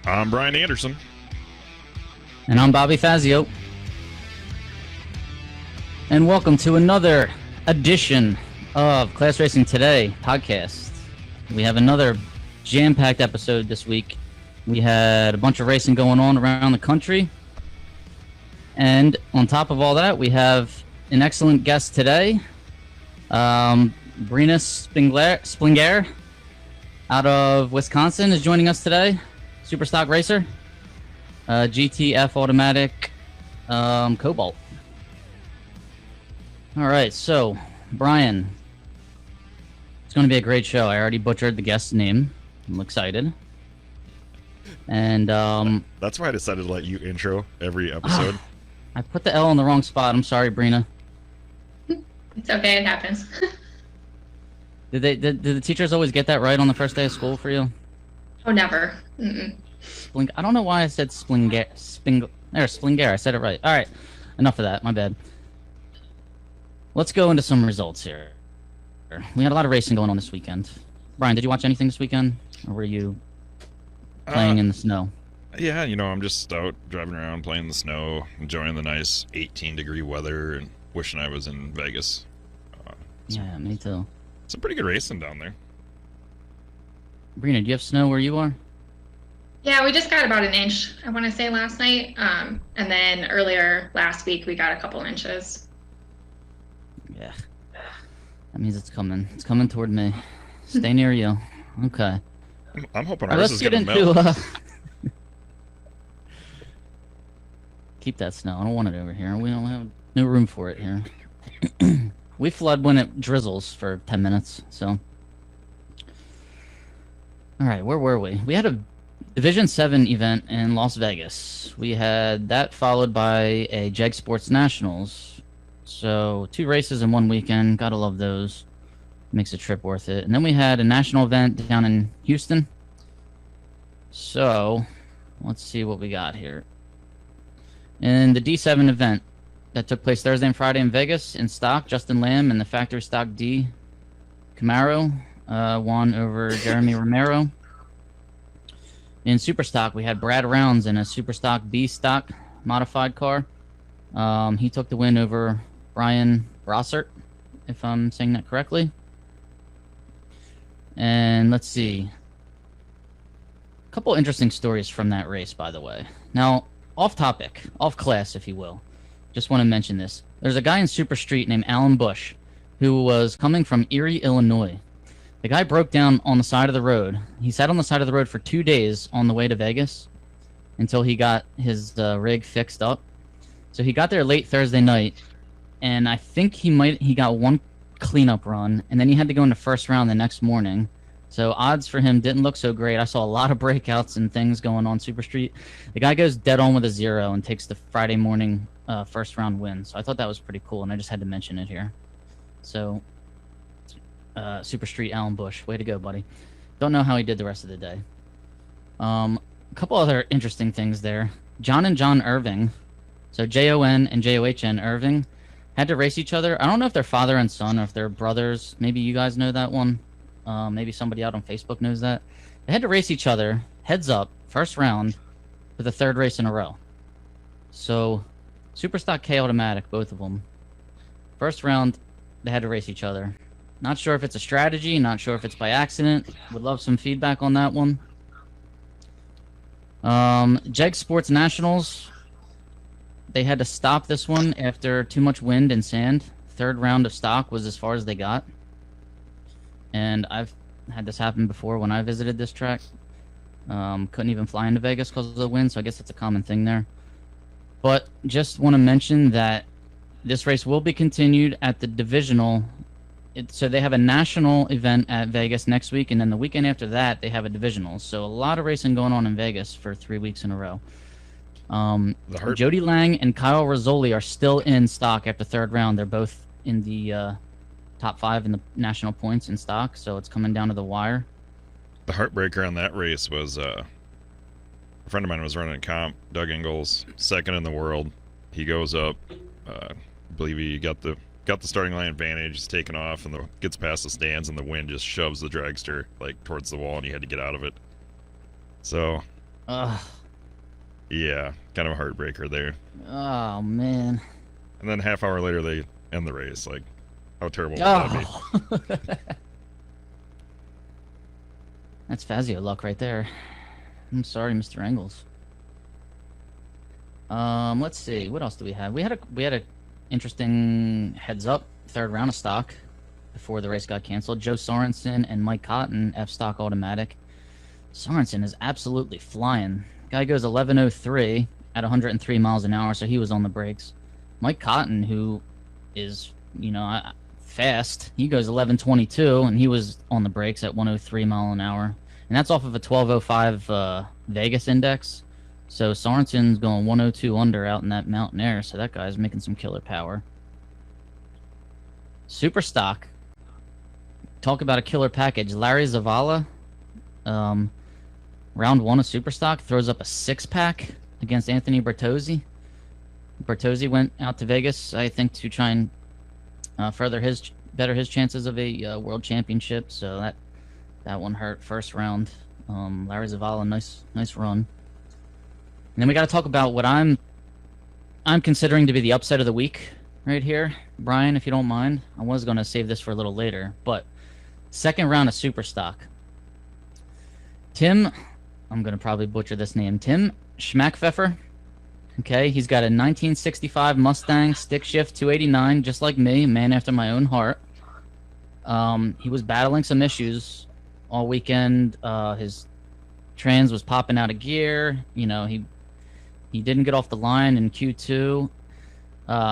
I'm Brian Anderson. And I'm Bobby Fazio. And welcome to another edition of Class Racing Today podcast. We have another jam-packed episode this week. We had a bunch of racing going on around the country. And on top of all that, we have an excellent guest today. Brina Splingaire out of Wisconsin is joining us today. Super stock racer. GTF automatic Cobalt. All right, so Brian, it's going to be a great show. I already butchered the guest's name. I'm excited. And that's why I decided to let you intro every episode. I put the L in the wrong spot. I'm sorry, Brina. It's okay. It happens. Did the teachers always get that right on the first day of school for you? Oh, never. Mm-mm. I don't know why I said Splingaire. Splingaire. I said it right. All right. Enough of that. My bad. Let's go into some results here. We had a lot of racing going on this weekend. Brian, did you watch anything this weekend? Or were you playing in the snow? Yeah, I'm just out driving around, playing in the snow, enjoying the nice 18-degree weather, and wishing I was in Vegas. Yeah, me too. Some pretty good racing down there. Brina, do you have snow where you are? Yeah, we just got about an inch, I want to say, last night. And then earlier last week, we got a couple inches. Yeah. That means it's coming. It's coming toward me. Stay near you. Okay. I'm hoping ours is going to melt. Keep that snow. I don't want it over here. We don't have no room for it here. We flood when it drizzles for 10 minutes, so. All right, where were we? We had a Division 7 event in Las Vegas. We had that followed by a Jegs Sports Nationals. So 2 races in one weekend. Gotta love those. Makes a trip worth it. And then we had a national event down in Houston. So let's see what we got here. In the D7 event that took place Thursday and Friday in Vegas in stock, Justin Lamb and the factory stock D Camaro won over Jeremy Romero. In super stock, we had Brad Rounds in a super stock B stock modified car. He took the win over Brian Brossert, if I'm saying that correctly. And let's see. A couple interesting stories from that race, by the way. Now, off topic, off class, if you will. Just want to mention this. There's a guy in Super Street named Alan Bush who was coming from Erie, Illinois. The guy broke down on the side of the road. He sat on the side of the road for 2 days on the way to Vegas until he got his rig fixed up. So he got there late Thursday night, and I think he got one cleanup run, and then he had to go in the first round the next morning. So odds for him didn't look so great. I saw a lot of breakouts and things going on Super Street. The guy goes dead on with a 0 and takes the Friday morning first round win. So I thought that was pretty cool, and I just had to mention it here. So Super Street Alan Bush, way to go, buddy. Don't know how he did the rest of the day. A couple other interesting things there. John and John Irving, so Jon and John Irving, had to race each other. I don't know if they're father and son or if they're brothers. Maybe you guys know that one. Maybe somebody out on Facebook knows that. They had to race each other, heads up, first round, for the 3rd race in a row. So, Super Stock K automatic, both of them. First round, they had to race each other. Not sure if it's a strategy, not sure if it's by accident. Would love some feedback on that one. Jegs Sports Nationals, they had to stop this one after too much wind and sand. 3rd round of stock was as far as they got. And I've had this happen before when I visited this track. Couldn't even fly into Vegas because of the wind, so I guess it's a common thing there. But just want to mention that this race will be continued at the divisional. So they have a national event at Vegas next week, and then the weekend after that, they have a divisional. So a lot of racing going on in Vegas for 3 weeks in a row. Jody Lang and Kyle Rizzoli are still in stock after 3rd round. They're both in the top 5 in the national points in stock, so it's coming down to the wire. The heartbreaker on that race was a friend of mine was running a comp, Doug Ingles, 2nd in the world. He goes up, I believe he got the starting line advantage, is taken off, and gets past the stands, and the wind just shoves the dragster like towards the wall, and he had to get out of it. So Ugh. Yeah, kind of a heartbreaker there. Oh man. And then half hour later, they end the race. Like, how terrible would that be? Oh. That's Fazio luck right there. I'm sorry, Mr. Engels. Let's see. What else do we have? We had a interesting heads up third round of stock before the race got canceled. Joe Sorensen and Mike Cotton, F stock automatic. Sorensen is absolutely flying. Guy goes 11:03 at 103 miles an hour, so he was on the brakes. Mike Cotton, who is, fast, he goes 11:22, and he was on the brakes at 103 mile an hour. And that's off of a 12:05 Vegas index. So Sorensen's going 102 under out in that mountain air, so that guy's making some killer power. Super stock. Talk about a killer package. Larry Zavala, round one of super stock, throws up a 6-pack against Anthony Bertozzi. Bertozzi went out to Vegas, I think, to try and better his chances of a world championship. So that one hurt first round. Larry Zavala, nice run. And then we got to talk about what I'm considering to be the upset of the week right here, Brian, if you don't mind. I was going to save this for a little later, but second round of super stock. Tim, I'm going to probably butcher this name, Tim Schmackfeffer. Okay, he's got a 1965 Mustang stick shift 289, just like me, a man after my own heart. He was battling some issues all weekend. His trans was popping out of gear. He didn't get off the line in Q2.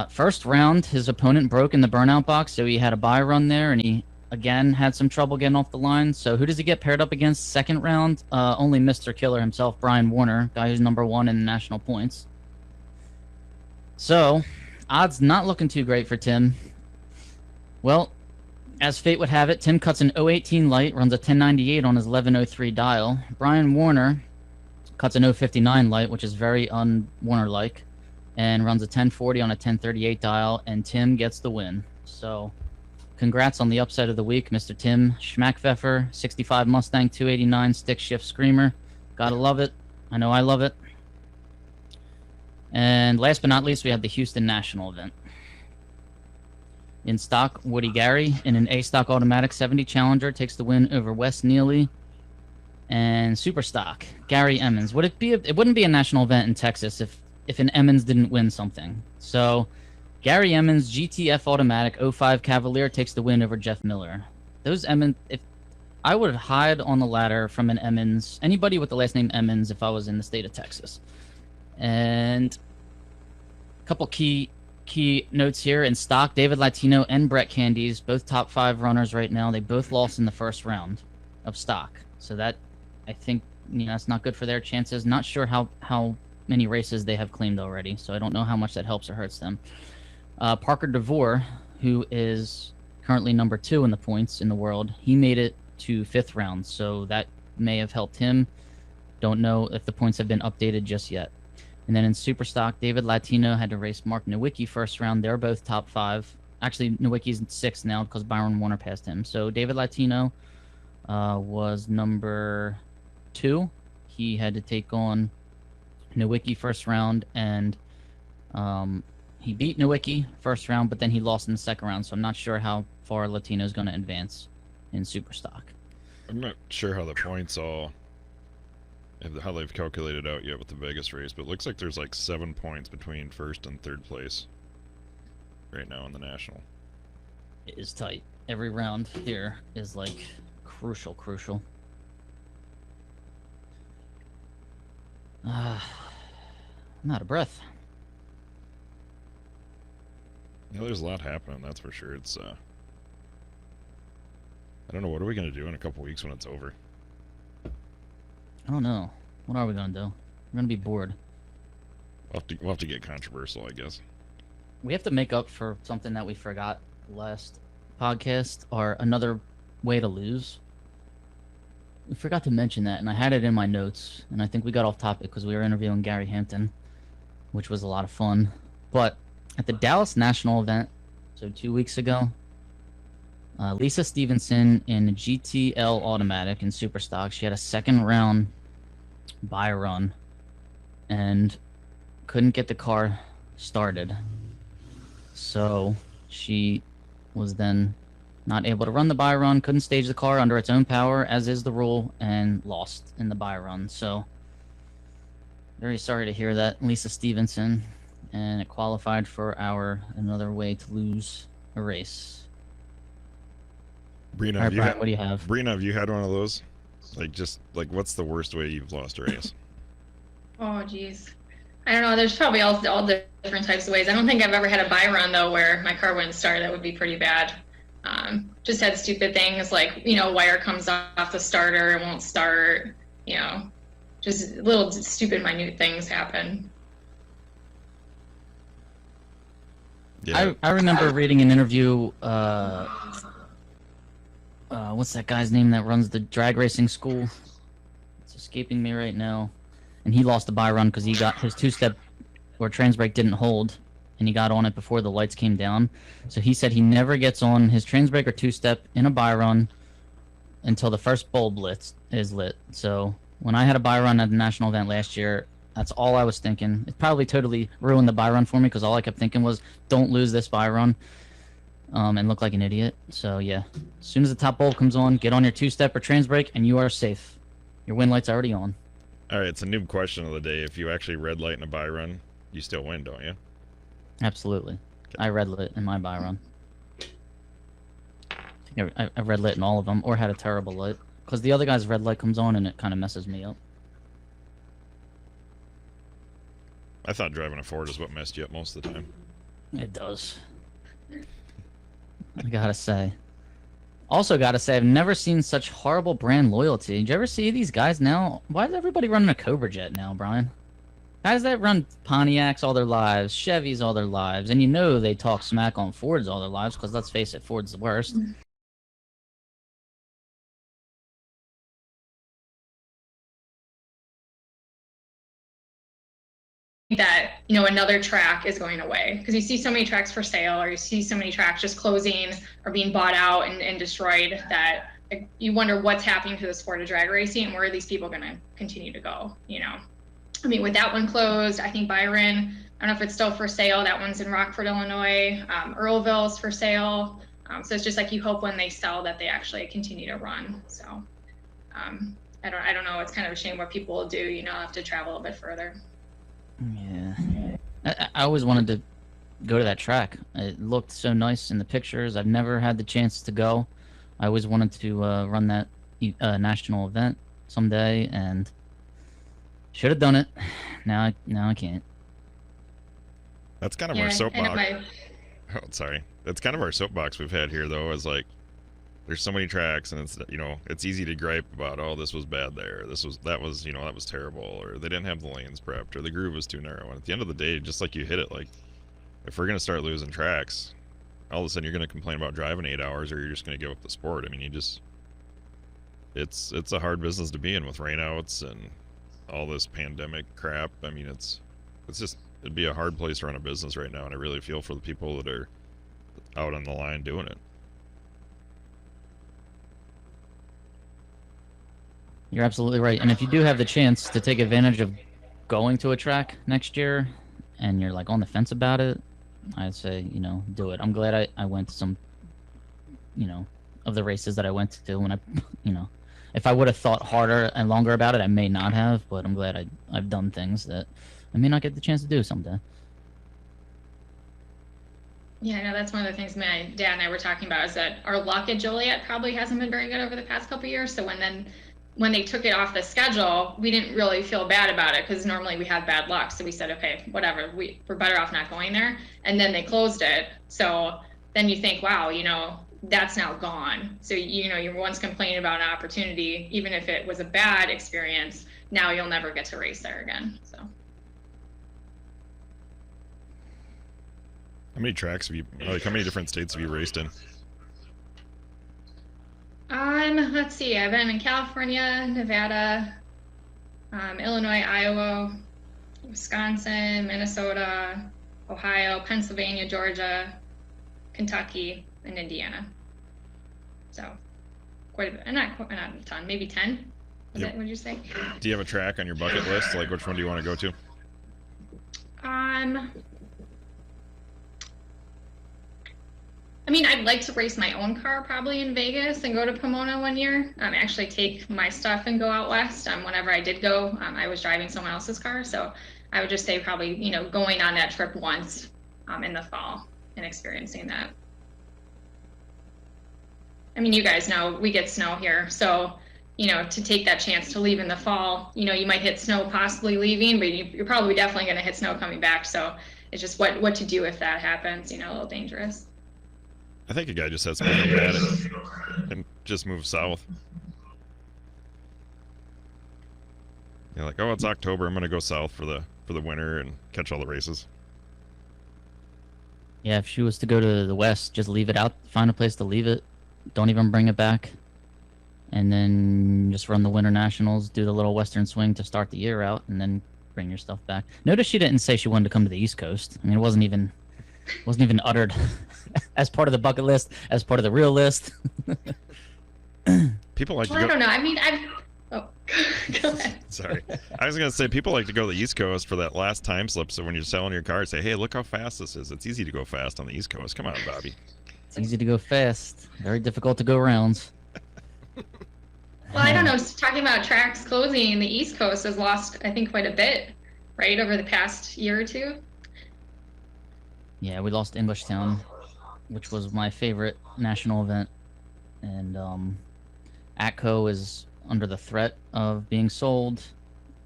First round, his opponent broke in the burnout box, so he had a bye run there, and he again had some trouble getting off the line. So who does he get paired up against second round? Only Mr. Killer himself, Brian Warner, guy who's number 1 in the national points. So, odds not looking too great for Tim. Well, as fate would have it, Tim cuts an 018 light, runs a 1098 on his 1103 dial. Brian Warner cuts an 059 light, which is very un-Warner-like, and runs a 1040 on a 1038 dial, and Tim gets the win. So, congrats on the upset of the week, Mr. Tim Schmackfeffer, 65 Mustang 289 stick shift screamer. Gotta love it. I know I love it. And last but not least, we have the Houston National event. In stock, Woody Gary in an A stock automatic 70 Challenger takes the win over Wes Neely. And super stock, Gary Emmons. It wouldn't be a national event in Texas if an Emmons didn't win something. So Gary Emmons GTF automatic 05 Cavalier takes the win over Jeff Miller. Those Emmons, if I would hide on the ladder from an Emmons, anybody with the last name Emmons, if I was in the state of Texas. And a couple key notes here in stock. David Latino and Brett Candies, both top 5 runners right now. They both lost in the first round of stock. So that, I think, that's not good for their chances. Not sure how many races they have claimed already, so I don't know how much that helps or hurts them. Parker DeVore, who is currently number 2 in the points in the world, he made it to 5th round, so that may have helped him. Don't know if the points have been updated just yet. And then in super stock, David Latino had to race Mark Nowicki first round. They're both top 5. Actually, Nowicki's 6th now because Byron Warner passed him. So David Latino was number 2. He had to take on Nowicki first round, and he beat Nowicki first round, but then he lost in the second round. So I'm not sure how far Latino's going to advance in super stock. I'm not sure how the points how they've calculated out yet with the Vegas race, but it looks like there's like 7 points between first and third place right now in the national. It is tight. Every round here is like crucial. I'm out of breath. There's a lot happening, that's for sure. It's I don't know, what are we gonna do in a couple weeks when it's over? I don't know. What are we gonna do? We're gonna be bored. We'll have to get controversial, I guess. We have to make up for something that we forgot last podcast, or another way to lose. We forgot to mention that, and I had it in my notes, and I think we got off topic because we were interviewing Gary Hampton, which was a lot of fun. But at the Dallas National event, so 2 weeks ago, Lisa Stevenson in GTL automatic in super stock, she had a second round by run and couldn't get the car started. So she was then not able to run the by run, couldn't stage the car under its own power, as is the rule, and lost in the by run. So very sorry to hear that, Lisa Stevenson, and it qualified for our another way to lose a race. Brina, All right, Brian, what do you have? Brina, have you had one of those? Like, what's the worst way you've lost a race? Oh, geez. I don't know. There's probably all different types of ways. I don't think I've ever had a buy run, though, where my car wouldn't start. That would be pretty bad. Just had stupid things like, wire comes off the starter and won't start. Just little stupid, minute things happen. Yeah. I remember reading an interview. What's that guy's name that runs the drag racing school? It's escaping me right now. And he lost a buy run because he got his two-step or trans brake didn't hold, and he got on it before the lights came down. So he said he never gets on his trans brake or two-step in a buy run until the first bulb is lit. So when I had a buy run at the national event last year, that's all I was thinking. It probably totally ruined the buy run for me because all I kept thinking was, don't lose this buy run and look like an idiot. So yeah, as soon as the top bulb comes on, get on your two-step or trans brake, and you are safe. Your win light's already on. All right, it's a noob question of the day. If you actually red light in a buy run, you still win, don't you? Absolutely. Okay. I red lit in my buy run. I red lit in all of them, or had a terrible light. Because the other guy's red light comes on and it kind of messes me up. I thought driving a Ford is what messed you up most of the time. It does. I gotta say. Also gotta say, I've never seen such horrible brand loyalty. Did you ever see these guys now? Why is everybody running a Cobra Jet now, Brian? Guys that run Pontiacs all their lives, Chevys all their lives, and they talk smack on Fords all their lives, because let's face it, Ford's the worst. That another track is going away, because you see so many tracks for sale, or you see so many tracks just closing or being bought out and destroyed, that you wonder what's happening to the sport of drag racing and where are these people going to continue to go. I mean, with that one closed, I think Byron, I don't know if it's still for sale. That one's in Rockford, Illinois. Earlville's for sale. So it's just like you hope when they sell that they actually continue to run. So I don't know. It's kind of a shame what people will do. Have to travel a bit further. Yeah. I always wanted to go to that track. It looked so nice in the pictures. I've never had the chance to go. I always wanted to run that national event someday, and should have done it. Now I can't. That's kind of our soapbox. Oh, sorry. That's kind of our soapbox we've had here, though, is like, there's so many tracks, and it's it's easy to gripe about, oh, this was bad there, that was terrible, or they didn't have the lanes prepped, or the groove was too narrow. And at the end of the day, just like you hit it, like, if we're gonna start losing tracks, all of a sudden you're gonna complain about driving 8 hours, or you're just gonna give up the sport. I mean, it's a hard business to be in with rainouts and all this pandemic crap. I mean, it'd be a hard place to run a business right now, and I really feel for the people that are out on the line doing it. You're absolutely right. And if you do have the chance to take advantage of going to a track next year and you're like on the fence about it, I'd say, do it. I'm glad I went to some, of the races that I went to when if I would have thought harder and longer about it, I may not have, but I'm glad I've done things that I may not get the chance to do someday. Yeah, I know that's one of the things my dad and I were talking about, is that our luck at Joliet probably hasn't been very good over the past couple of years. So when they took it off the schedule, we didn't really feel bad about it, because normally we had bad luck. So we said, okay, whatever, we're better off not going there. And then they closed it. So then you think, wow, that's now gone. So, you were once complaining about an opportunity, even if it was a bad experience, now you'll never get to race there again. So. How many tracks how many different states have you raced in? Let's see, I've been in California, Nevada, Illinois, Iowa, Wisconsin, Minnesota, Ohio, Pennsylvania, Georgia, Kentucky, and Indiana. So quite a bit, not a ton, maybe 10. Yep. What did you say? Do you have a track on your bucket list? Like, which one do you want to go to? I mean, I'd like to race my own car probably in Vegas and go to Pomona one year. Actually take my stuff and go out west. Whenever I did go, I was driving someone else's car. So I would just say probably, you know, going on that trip once in the fall and experiencing that. I mean, you guys know we get snow here. So, you know, to take that chance to leave in the fall, you know, you might hit snow possibly leaving, but you're probably definitely going to hit snow coming back. So it's just what to do if that happens, you know, a little dangerous. I think a guy just has to be nomadic and just move south. You're like, oh, it's October. I'm gonna go south for the winter and catch all the races. Yeah, if she was to go to the west, just leave it out. Find a place to leave it. Don't even bring it back. And then just run the Winter Nationals, do the little Western swing to start the year out, and then bring your stuff back. Notice she didn't say she wanted to come to the East Coast. I mean, it wasn't even uttered as part of the bucket list, as part of the real list. People like to Well, go. I don't know. I mean, go ahead. Sorry, I was gonna say people like to go to the East Coast for that last time slip. So when you're selling your car, say, hey, look how fast this is. It's easy to go fast on the East Coast. Come on, Bobby. It's easy to go fast. Very difficult to go rounds. Well, I don't know. Talking about tracks closing, the East Coast has lost, I think, quite a bit, right, over the past year or two. Yeah, we lost Englishtown, which was my favorite national event, and ATCO is under the threat of being sold,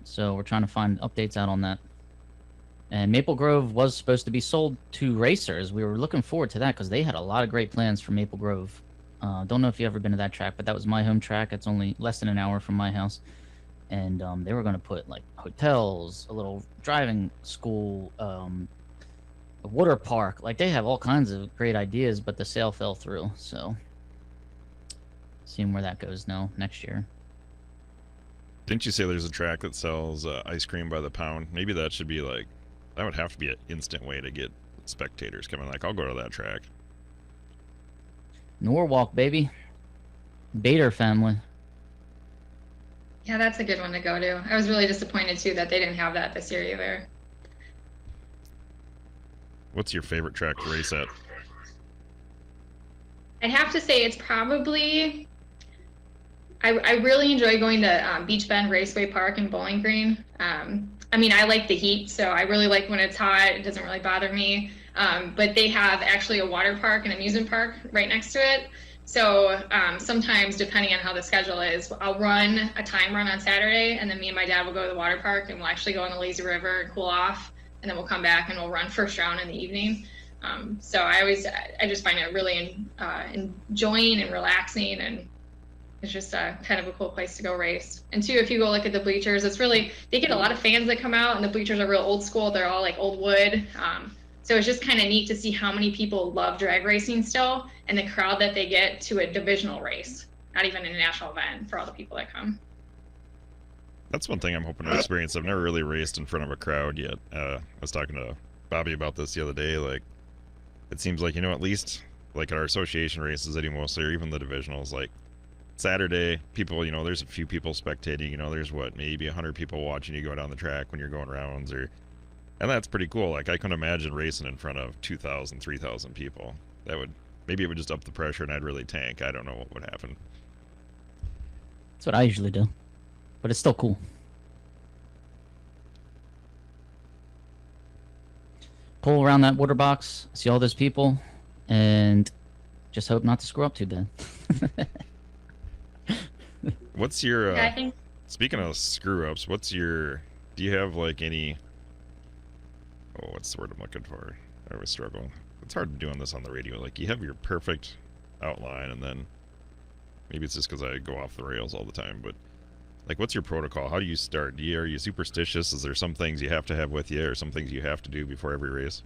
so we're trying to find updates out on that. And Maple Grove was supposed to be sold to racers. We were looking forward to that because they had a lot of great plans for Maple Grove. Don't know if you've ever been to that track, but that was my home track. It's only less than an hour from my house. And they were going to put like hotels, a little driving school, a water park. Like they have all kinds of great ideas, but the sale fell through. So seeing where that goes now next year. Didn't you say there's a track that sells ice cream by the pound? Maybe that should be like, that would have to be an instant way to get spectators coming. Like, I'll go to that track. Norwalk, baby. Bader family. Yeah, that's a good one to go to. I was really disappointed too that they didn't have that this year either. What's your favorite track to race at? I'd have to say it's probably. I really enjoy going to Beach Bend Raceway Park in Bowling Green. I mean, I like the heat, so I really like when it's hot. It doesn't really bother me. But they have actually a water park and amusement park right next to it. So sometimes, depending on how the schedule is, I'll run a time run on Saturday, and then me and my dad will go to the water park, and we'll actually go in the lazy river and cool off, and then we'll come back and we'll run first round in the evening. So I just find it really enjoying and relaxing, and it's just kind of a cool place to go race. And too, if you go look at the bleachers, it's really, they get a lot of fans that come out, and the bleachers are real old school. They're all like old wood. So it's just kind of neat to see how many people love drag racing still, and the crowd that they get to a divisional race, not even a national event, for all the people that come. That's one thing I'm hoping to experience. I've never really raced in front of a crowd yet. I was talking to Bobby about this the other day. Like, it seems like, at least like at our association races anymore, or even the divisionals, like Saturday, people, there's a few people spectating, there's maybe 100 people watching you go down the track when you're going rounds, and that's pretty cool. Like, I couldn't imagine racing in front of 2,000, 3,000 people. Maybe it would just up the pressure and I'd really tank. I don't know what would happen. That's what I usually do, but it's still cool. Pull around that water box, see all those people, and just hope not to screw up too bad. What's your, Yeah, I think. speaking of screw-ups, do you have like any, what's the word I'm looking for? I always struggle. It's hard doing this on the radio. Like, you have your perfect outline, and then maybe it's just because I go off the rails all the time, but like, what's your protocol? How do you start? Are you superstitious? Is there some things you have to have with you, or some things you have to do before every race?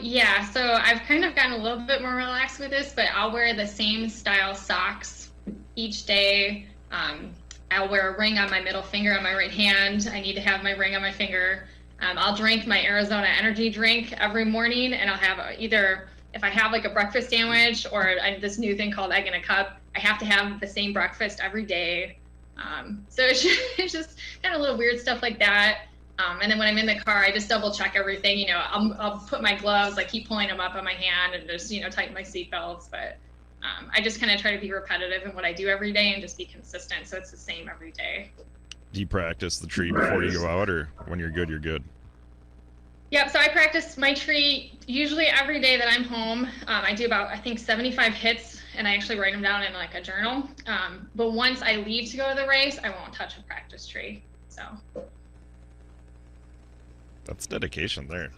Yeah, so I've kind of gotten a little bit more relaxed with this, but I'll wear the same style socks each day. I'll wear a ring on my middle finger on my right hand. I need to have my ring on my finger. I'll drink my Arizona energy drink every morning, and I'll have either, if I have like a breakfast sandwich or this new thing called egg in a cup, I have to have the same breakfast every day. So it's just kind of little weird stuff like that. And then when I'm in the car, I just double check everything. You know, I'll put my gloves, like keep pulling them up on my hand and just, you know, tighten my seatbelts. But I just kind of try to be repetitive in what I do every day and just be consistent. So it's the same every day. Do you practice the tree before you go out, or when you're good, you're good? Yep, so I practice my tree usually every day that I'm home. I do about, I think, 75 hits, and I actually write them down in like a journal. But once I leave to go to the race, I won't touch a practice tree. So that's dedication there.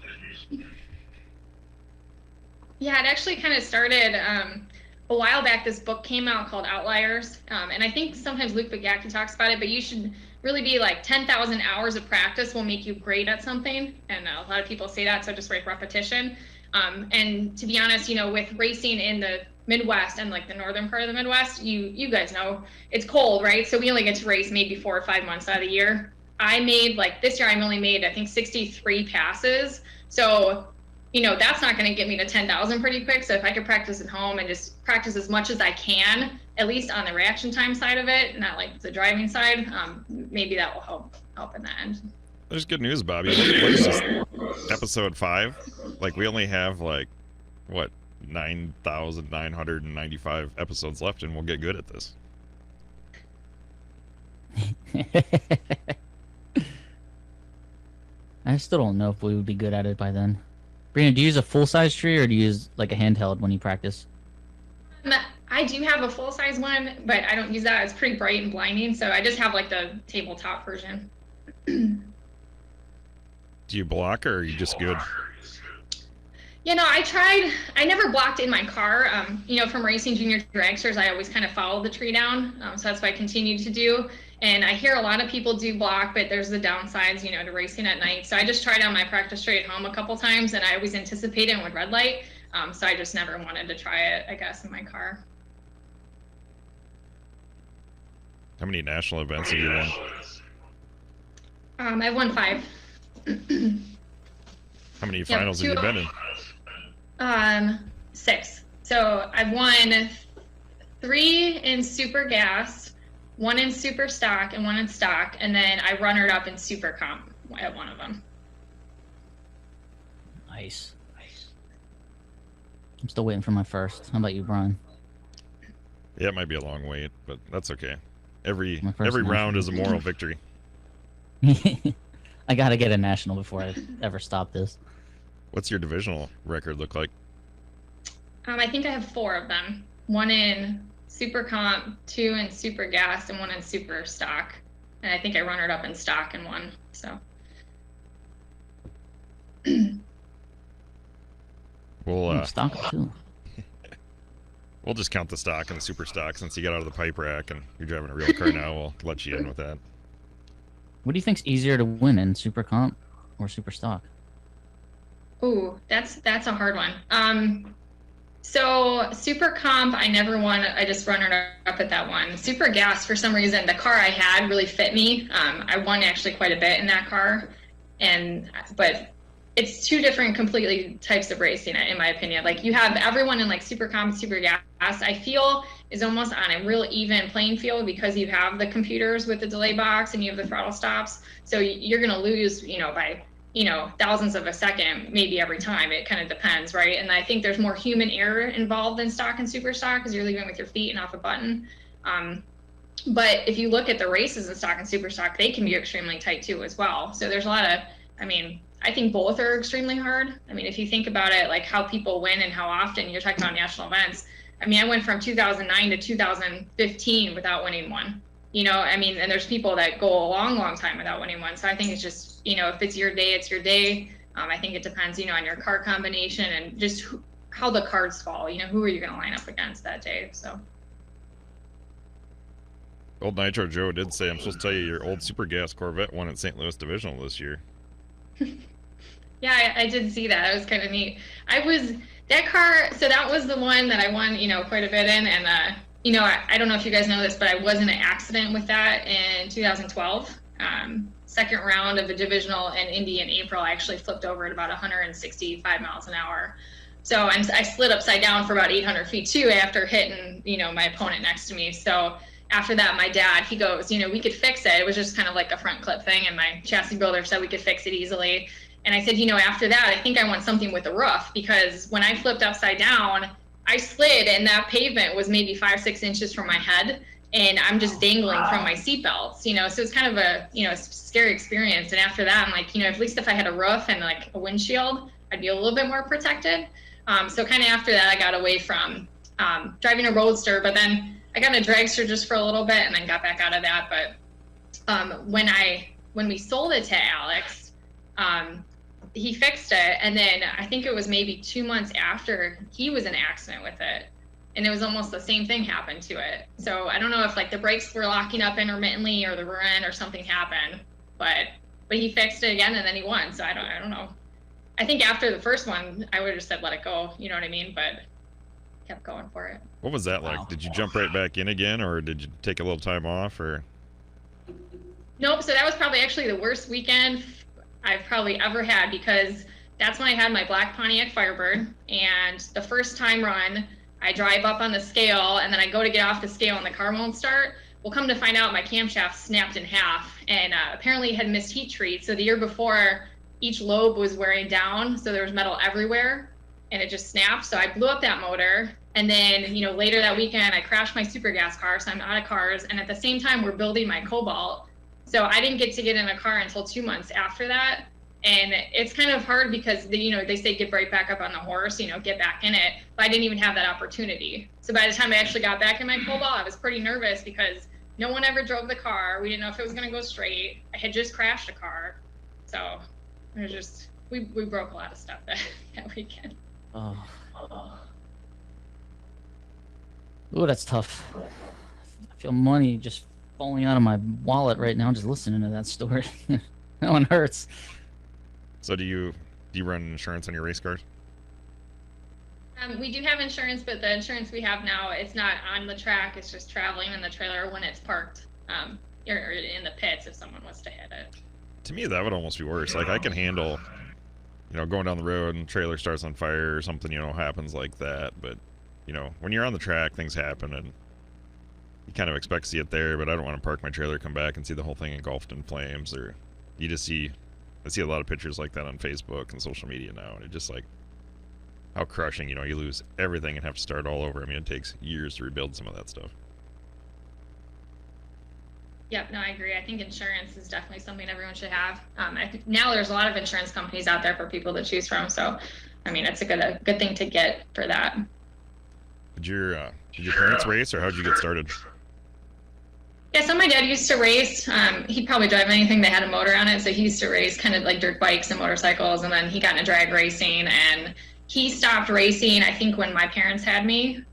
Yeah, it actually kind of started a while back. This book came out called Outliers, and I think sometimes Luke Begacki talks about it, but you should really be like 10,000 hours of practice will make you great at something. And a lot of people say that, so just like repetition. And to be honest, you know, with racing in the Midwest and like the northern part of the Midwest, you guys know it's cold, right? So we only get to race maybe 4 or 5 months out of the year. I made, like this year, I only made, I think, 63 passes. So, you know, that's not going to get me to 10,000 pretty quick. So if I could practice at home and just practice as much as I can, at least on the reaction time side of it, not like the driving side, maybe that will help in the end. There's good news, Bobby. What is this, episode 5? Like, we only have like, what, 9,995 episodes left, and we'll get good at this. I still don't know if we would be good at it by then. Brina, do you use a full-size tree or do you use like a handheld when you practice? I do have a full-size one, but I don't use that. It's pretty bright and blinding, so I just have like the tabletop version. Do you block, or are you just good? You know, I never blocked in my car. You know, from racing junior dragsters, I always kind of followed the tree down. So that's what I continue to do. And I hear a lot of people do block, but there's the downsides, you know, to racing at night. So I just tried on my practice tree at home a couple times, and I always anticipated and would red light. So I just never wanted to try it, I guess, in my car. How many national events have you won? I've won 5. How many finals have you been in? 6. So I've won 3 in super gas, 1 in super stock, and 1 in stock, and then I runnered up in super comp at one of them. Nice. I'm still waiting for my first. How about you, Brian? Yeah, it might be a long wait, but that's okay. Every national. round is a moral victory. I gotta get a national before I ever stop this. What's your divisional record look like? I think I have 4 of them. 1 in super comp, 2 in super gas, and 1 in super stock. And I think I runnered up in stock in 1. So. We'll stock too. We'll just count the stock and the super stock since you got out of the pipe rack and you're driving a real car now. We'll let you in with that. What do you think's easier to win in super comp or super stock? Ooh, that's a hard one. So super comp, I never won. I just runnered up at that one. Super gas, for some reason, the car I had really fit me. I won actually quite a bit in that car, but it's 2 different completely types of racing, in my opinion. Like, you have everyone in like super comp, super gas, I feel is almost on a real even playing field because you have the computers with the delay box and you have the throttle stops. So you're going to lose, you know, by, you know, thousandths of a second, maybe every time. It kind of depends, right? And I think there's more human error involved in stock and super stock because you're leaving with your feet and off a button. But if you look at the races in stock and super stock, they can be extremely tight too as well. So there's a lot of, I think both are extremely hard. If you think about it, like how people win and how often, you're talking about national events. I went from 2009 to 2015 without winning one, you know, and there's people that go a long, long time without winning one. So I think it's just, you know, if it's your day, it's your day. I think it depends, you know, on your card combination and just how the cards fall, you know, who are you going to line up against that day? So. Old Nitro Joe did say, I'm supposed to tell you your old super gas Corvette won at St. Louis Divisional this year. Yeah, I did see that. It was kind of neat. That car, so that was the one that I won, you know, quite a bit in. And, you know, I don't know if you guys know this, but I was in an accident with that in 2012. Second round of the divisional in Indy in April, I actually flipped over at about 165 miles an hour. So I slid upside down for about 800 feet too after hitting, you know, my opponent next to me. So, after that, my dad, he goes, we could fix it. It was just kind of like a front clip thing. And my chassis builder said we could fix it easily. And I said, after that, I think I want something with a roof, because when I flipped upside down, I slid and that pavement was maybe 5-6 inches from my head. And I'm just dangling from my seatbelts, so it's kind of a, scary experience. And after that, I'm like, at least if I had a roof and like a windshield, I'd be a little bit more protected. So kind of after that, I got away from driving a Roadster, but then I got a dragster just for a little bit and then got back out of that. But when we sold it to Alex, he fixed it. And then I think it was maybe 2 months after, he was in an accident with it. And it was almost the same thing happened to it. So I don't know if like the brakes were locking up intermittently or the rear end or something happened, but he fixed it again and then he won. So I don't know. I think after the first one, I would have just said, let it go. You know what I mean? But kept going for it. What was that like? Wow. Did you jump right back in again, or did you take a little time off, or? Nope. So that was probably actually the worst weekend I've probably ever had, because that's when I had my black Pontiac Firebird. And the first time run, I drive up on the scale and then I go to get off the scale and the car won't start. Well, come to find out, my camshaft snapped in half and apparently had missed heat treat. So the year before, each lobe was wearing down, so there was metal everywhere and it just snapped. So I blew up that motor. And then, later that weekend, I crashed my super gas car, so I'm out of cars. And at the same time, we're building my Cobalt. So I didn't get to get in a car until 2 months after that. And it's kind of hard because, they say get right back up on the horse, get back in it. But I didn't even have that opportunity. So by the time I actually got back in my Cobalt, I was pretty nervous because no one ever drove the car. We didn't know if it was going to go straight. I had just crashed a car. So it was just, we broke a lot of stuff that weekend. Oh. Ooh, that's tough. I feel money just falling out of my wallet right now just listening to that story. That one hurts. So do you run insurance on your race cars? We do have insurance, but the insurance we have now, it's not on the track. It's just traveling in the trailer when it's parked or in the pits if someone was to hit it. To me, that would almost be worse. Like, I can handle, going down the road and trailer starts on fire or something, happens like that. But, when you're on the track, things happen and you kind of expect to see it there, but I don't want to park my trailer, come back and see the whole thing engulfed in flames. Or you just I see a lot of pictures like that on Facebook and social media now, and it just like how crushing, you lose everything and have to start all over. I mean, it takes years to rebuild some of that stuff. Yep, no, I agree. I think insurance is definitely something everyone should have. I think now there's a lot of insurance companies out there for people to choose from. So, I mean, it's a good thing to get for that. Did your parents race, or how'd you get started? Yeah, so my dad used to race. He'd probably drive anything that had a motor on it. So he used to race kind of like dirt bikes and motorcycles. And then he got into drag racing, and he stopped racing, I think, when my parents had me.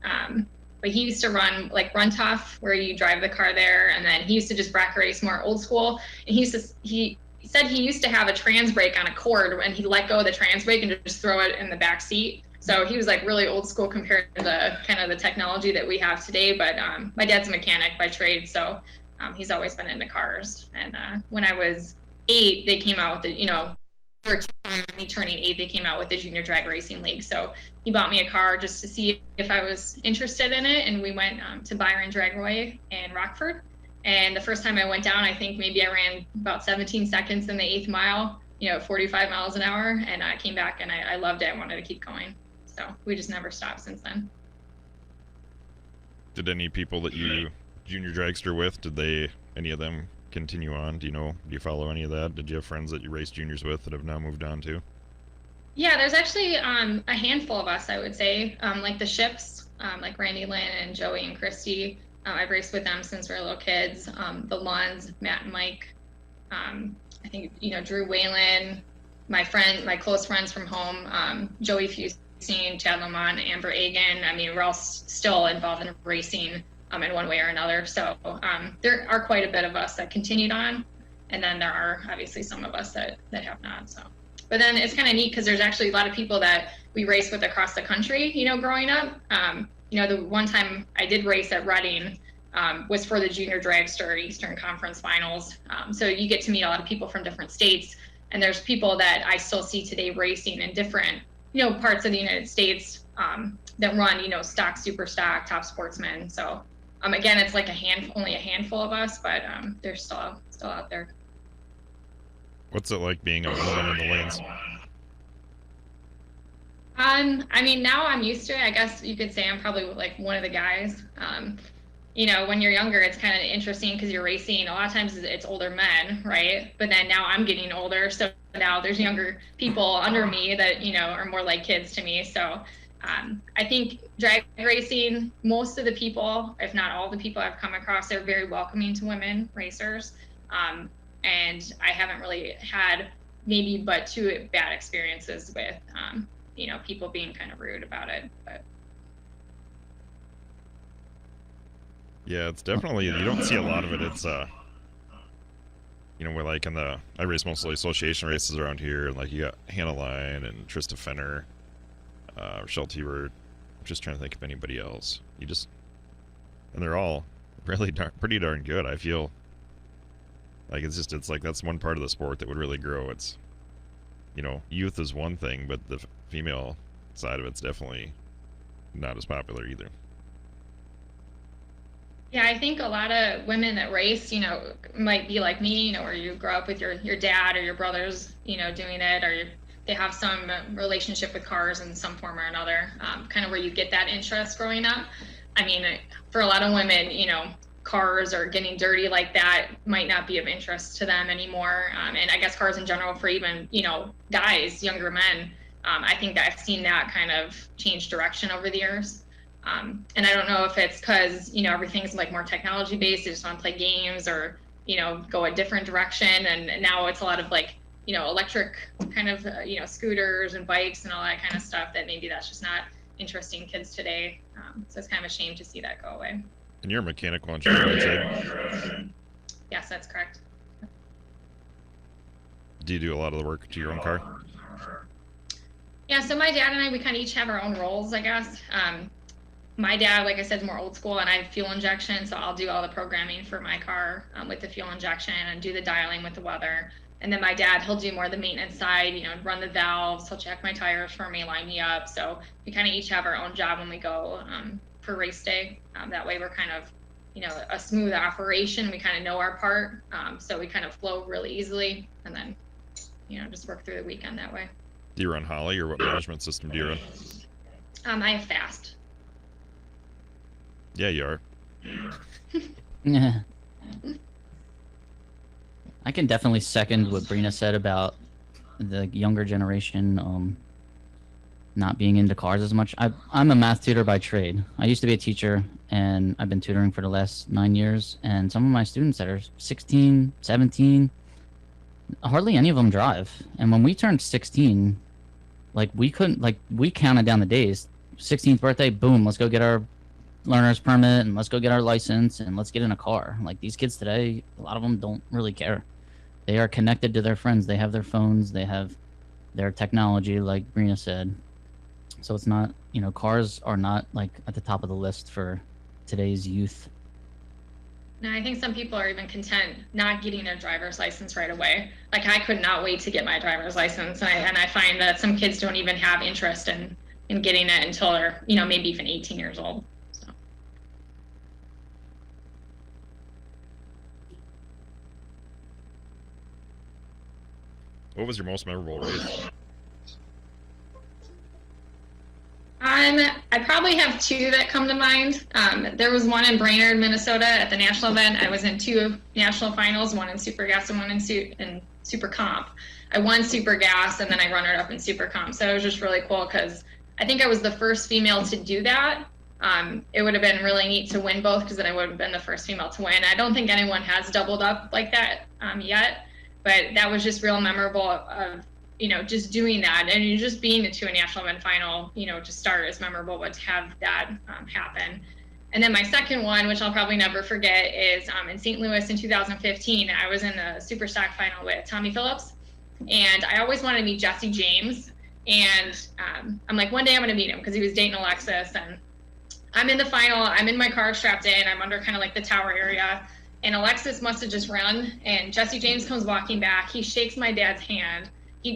But he used to run Run Tough, where you drive the car there. And then he used to just bracket race more old school. And he said he used to have a trans brake on a cord when he let go of the trans brake and just throw it in the back seat. So he was like really old school compared to the kind of the technology that we have today. But my dad's a mechanic by trade, so he's always been into cars. And when I was 8, they came out with for me turning 8, they came out with the Junior Drag Racing League. So he bought me a car just to see if I was interested in it. And we went to Byron Dragway in Rockford. And the first time I went down, I think maybe I ran about 17 seconds in the 8th mile, 45 miles an hour. And I came back and I loved it. I wanted to keep going. So we just never stopped since then. Did any people that you junior dragster with, any of them continue on? Do you follow any of that? Did you have friends that you raced juniors with that have now moved on to? Yeah, there's actually a handful of us, I would say, like the Ships, like Randy Lynn and Joey and Christy. I've raced with them since we were little kids. The Lunds, Matt and Mike. I think, Drew Whalen, my close friends from home, Joey Fusine, Chad Lamont, Amber Agan. I mean, we're all still involved in racing in one way or another. So there are quite a bit of us that continued on. And then there are obviously some of us that have not. So, but then it's kind of neat because there's actually a lot of people that we race with across the country, growing up. The one time I did race at Reading was for the Junior Dragster Eastern Conference Finals. So you get to meet a lot of people from different states. And there's people that I still see today racing in different parts of the United States that run, stock, super stock, top sportsmen. So Again, it's like only a handful of us, but they're still out there. What's it like being a woman in the lanes? I mean, now I'm used to it. I guess you could say I'm probably like one of the guys. You know, when you're younger, it's kind of interesting because you're racing. A lot of times it's older men, right? But then now I'm getting older, so now there's younger people under me that, you know, are more like kids to me. So I think drag racing, most of the people, if not all the people I've come across, they're very welcoming to women racers. And I haven't really had maybe but 2 bad experiences with, you know, people being kind of rude about it. But Yeah, it's definitely, you don't see a lot of it. It's, you know, we're like I race mostly association races around here, and like you got Hannah Lyon and Trista Fenner, Rochelle T-Bird. I'm just trying to think of anybody else. And they're all really pretty darn good. I feel like it's like that's one part of the sport that would really grow. It's, you know, youth is one thing, but the female side of it's definitely not as popular either. yeah, I think a lot of women that race, you know, might be like me, you know, where you grow up with your dad or your brothers, you know, doing it, or they have some relationship with cars in some form or another, kind of where you get that interest growing up. I mean, for a lot of women, you know, cars or getting dirty like that might not be of interest to them anymore. And I guess cars in general for even, you know, guys, younger men, I think that I've seen that kind of change direction over the years. And I don't know if it's because, you know, everything's like more technology based. They just want to play games or, you know, go a different direction. And now it's a lot of like, you know, electric kind of, you know, scooters and bikes and all that kind of stuff that maybe that's just not interesting kids today. So it's kind of a shame to see that go away. And you're a mechanical engineer, right, Jag? Yes, that's correct. Do you do a lot of the work to your own car? Yeah, so my dad and I, we kind of each have our own roles, I guess. My dad, like I said, is more old school, and I have fuel injection, so I'll do all the programming for my car with the fuel injection and do the dialing with the weather. And then my dad, he'll do more of the maintenance side, you know, run the valves, he'll check my tires for me, line me up. So we kind of each have our own job when we go for race day. That way we're kind of, you know, a smooth operation. We kind of know our part, so we kind of flow really easily, and then, you know, just work through the weekend that way. Do you run Holly, or what management system do you run? I have fast. Yeah, you are. Yeah. I can definitely second what Brina said about the younger generation not being into cars as much. I'm a math tutor by trade. I used to be a teacher, and I've been tutoring for the last 9 years, and some of my students that are 16, 17, hardly any of them drive. And when we turned 16, like we counted down the days. 16th birthday, boom, let's go get our learner's permit and let's go get our license and let's get in a car. Like these kids today, a lot of them don't really care. They are connected to their friends. They have their phones. They have their technology, like Brina said. So it's not, you know, cars are not like at the top of the list for today's youth. No, I think some people are even content not getting a driver's license right away. Like I could not wait to get my driver's license. And I find that some kids don't even have interest in getting it until they're, you know, maybe even 18 years old. So. What was your most memorable race? I probably have 2 that come to mind. There was one in Brainerd, Minnesota at the national event. I was in 2 national finals, one in Super Gas and one in Super Comp. I won Super Gas and then I runner up in Super Comp. So it was just really cool because I think I was the first female to do that. It would have been really neat to win both because then I would have been the first female to win. I don't think anyone has doubled up like that yet, but that was just real memorable of, you know, just doing that and just being to a national event final, you know, to start is memorable, but to have that happen. And then my second one, which I'll probably never forget, is in St. Louis in 2015. I was in the Super Stock final with Tommy Phillips, and I always wanted to meet Jesse James. And I'm like, one day I'm going to meet him because he was dating Alexis. And I'm in the final. I'm in my car strapped in. I'm under kind of like the tower area. And Alexis must have just run. And Jesse James comes walking back. He shakes my dad's hand.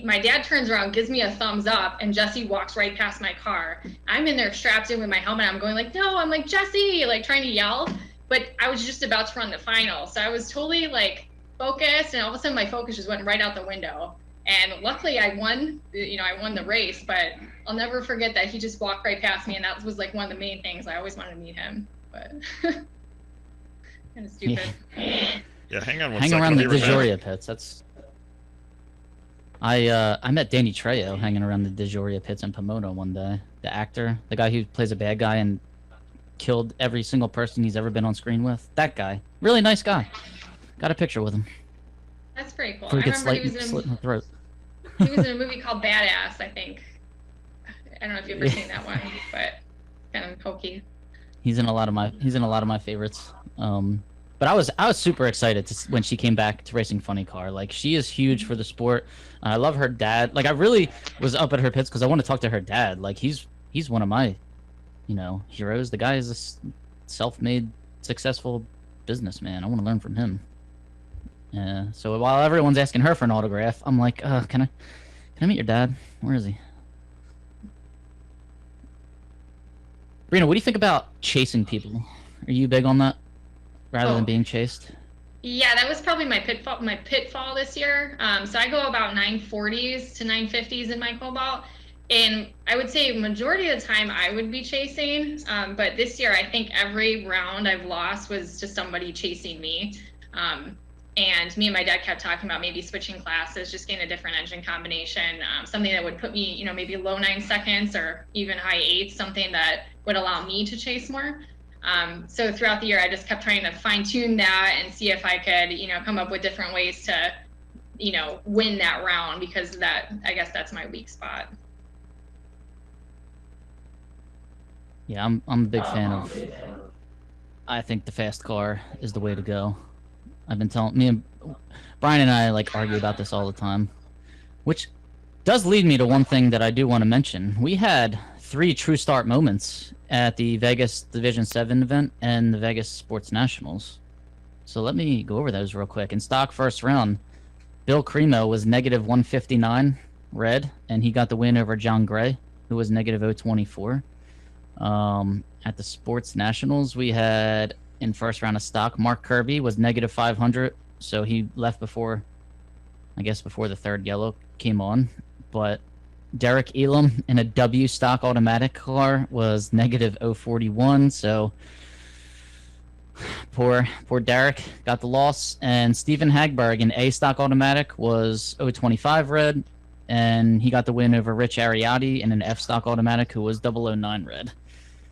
My dad turns around, gives me a thumbs up, and Jesse walks right past my car. I'm in there strapped in with my helmet. I'm going like, no, I'm like, Jesse, like trying to yell. but I was just about to run the final. So I was totally like focused, and all of a sudden my focus just went right out the window. And luckily I won, I won the race, but I'll never forget that he just walked right past me, and that was like one of the main things. I always wanted to meet him, but kind of stupid. Yeah, hang on one Hang second. around the I'll be right back. DeJoria pits. That's. I met Danny Trejo hanging around the DeJoria pits in Pomona one day. The actor, the guy who plays a bad guy and killed every single person he's ever been on screen with. That guy, really nice guy. Got a picture with him. That's pretty cool. Before I he gets remember slit in the throat. he was in a movie called Badass, I think. I don't know if you've ever seen that one, but kind of hokey. He's in a lot of my favorites. But I was super excited when she came back to Racing Funny Car. Like, she is huge for the sport. I love her dad. Like, I really was up at her pits because I want to talk to her dad. Like, he's one of my, heroes. The guy is a self-made, successful businessman. I want to learn from him. So while everyone's asking her for an autograph, I'm like, can I meet your dad? Where is he? Brina, what do you think about chasing people? Are you big on that, rather than being chased? Yeah, that was probably my pitfall this year. So I go about 940s to 950s in my Cobalt, and I would say majority of the time I would be chasing. But this year, I think every round I've lost was to somebody chasing me. And me and my dad kept talking about maybe switching classes, just getting a different engine combination, something that would put me, maybe low 9 seconds or even high 8, something that would allow me to chase more. So throughout the year, I just kept trying to fine tune that and see if I could, come up with different ways to, win that round, because I guess that's my weak spot. Yeah, I'm a big fan of. I think the fast car is the way to go. I've been telling me and Brian and I argue about this all the time, which does lead me to one thing that I do want to mention. We had 3 true start moments at the Vegas Division 7 event and the Vegas Sports Nationals. So let me go over those real quick. In stock first round, Bill Cremo was negative 159 red, and he got the win over John Gray, who was negative 024. At the Sports Nationals, we had in first round of stock, Mark Kirby was negative 500, so he left before the third yellow came on. But Derek Elam in a W stock automatic car was negative 041, so poor Derek got the loss. And Stephen Hagberg in A stock automatic was 025 red, and he got the win over Rich Ariati in an F stock automatic, who was 009 red.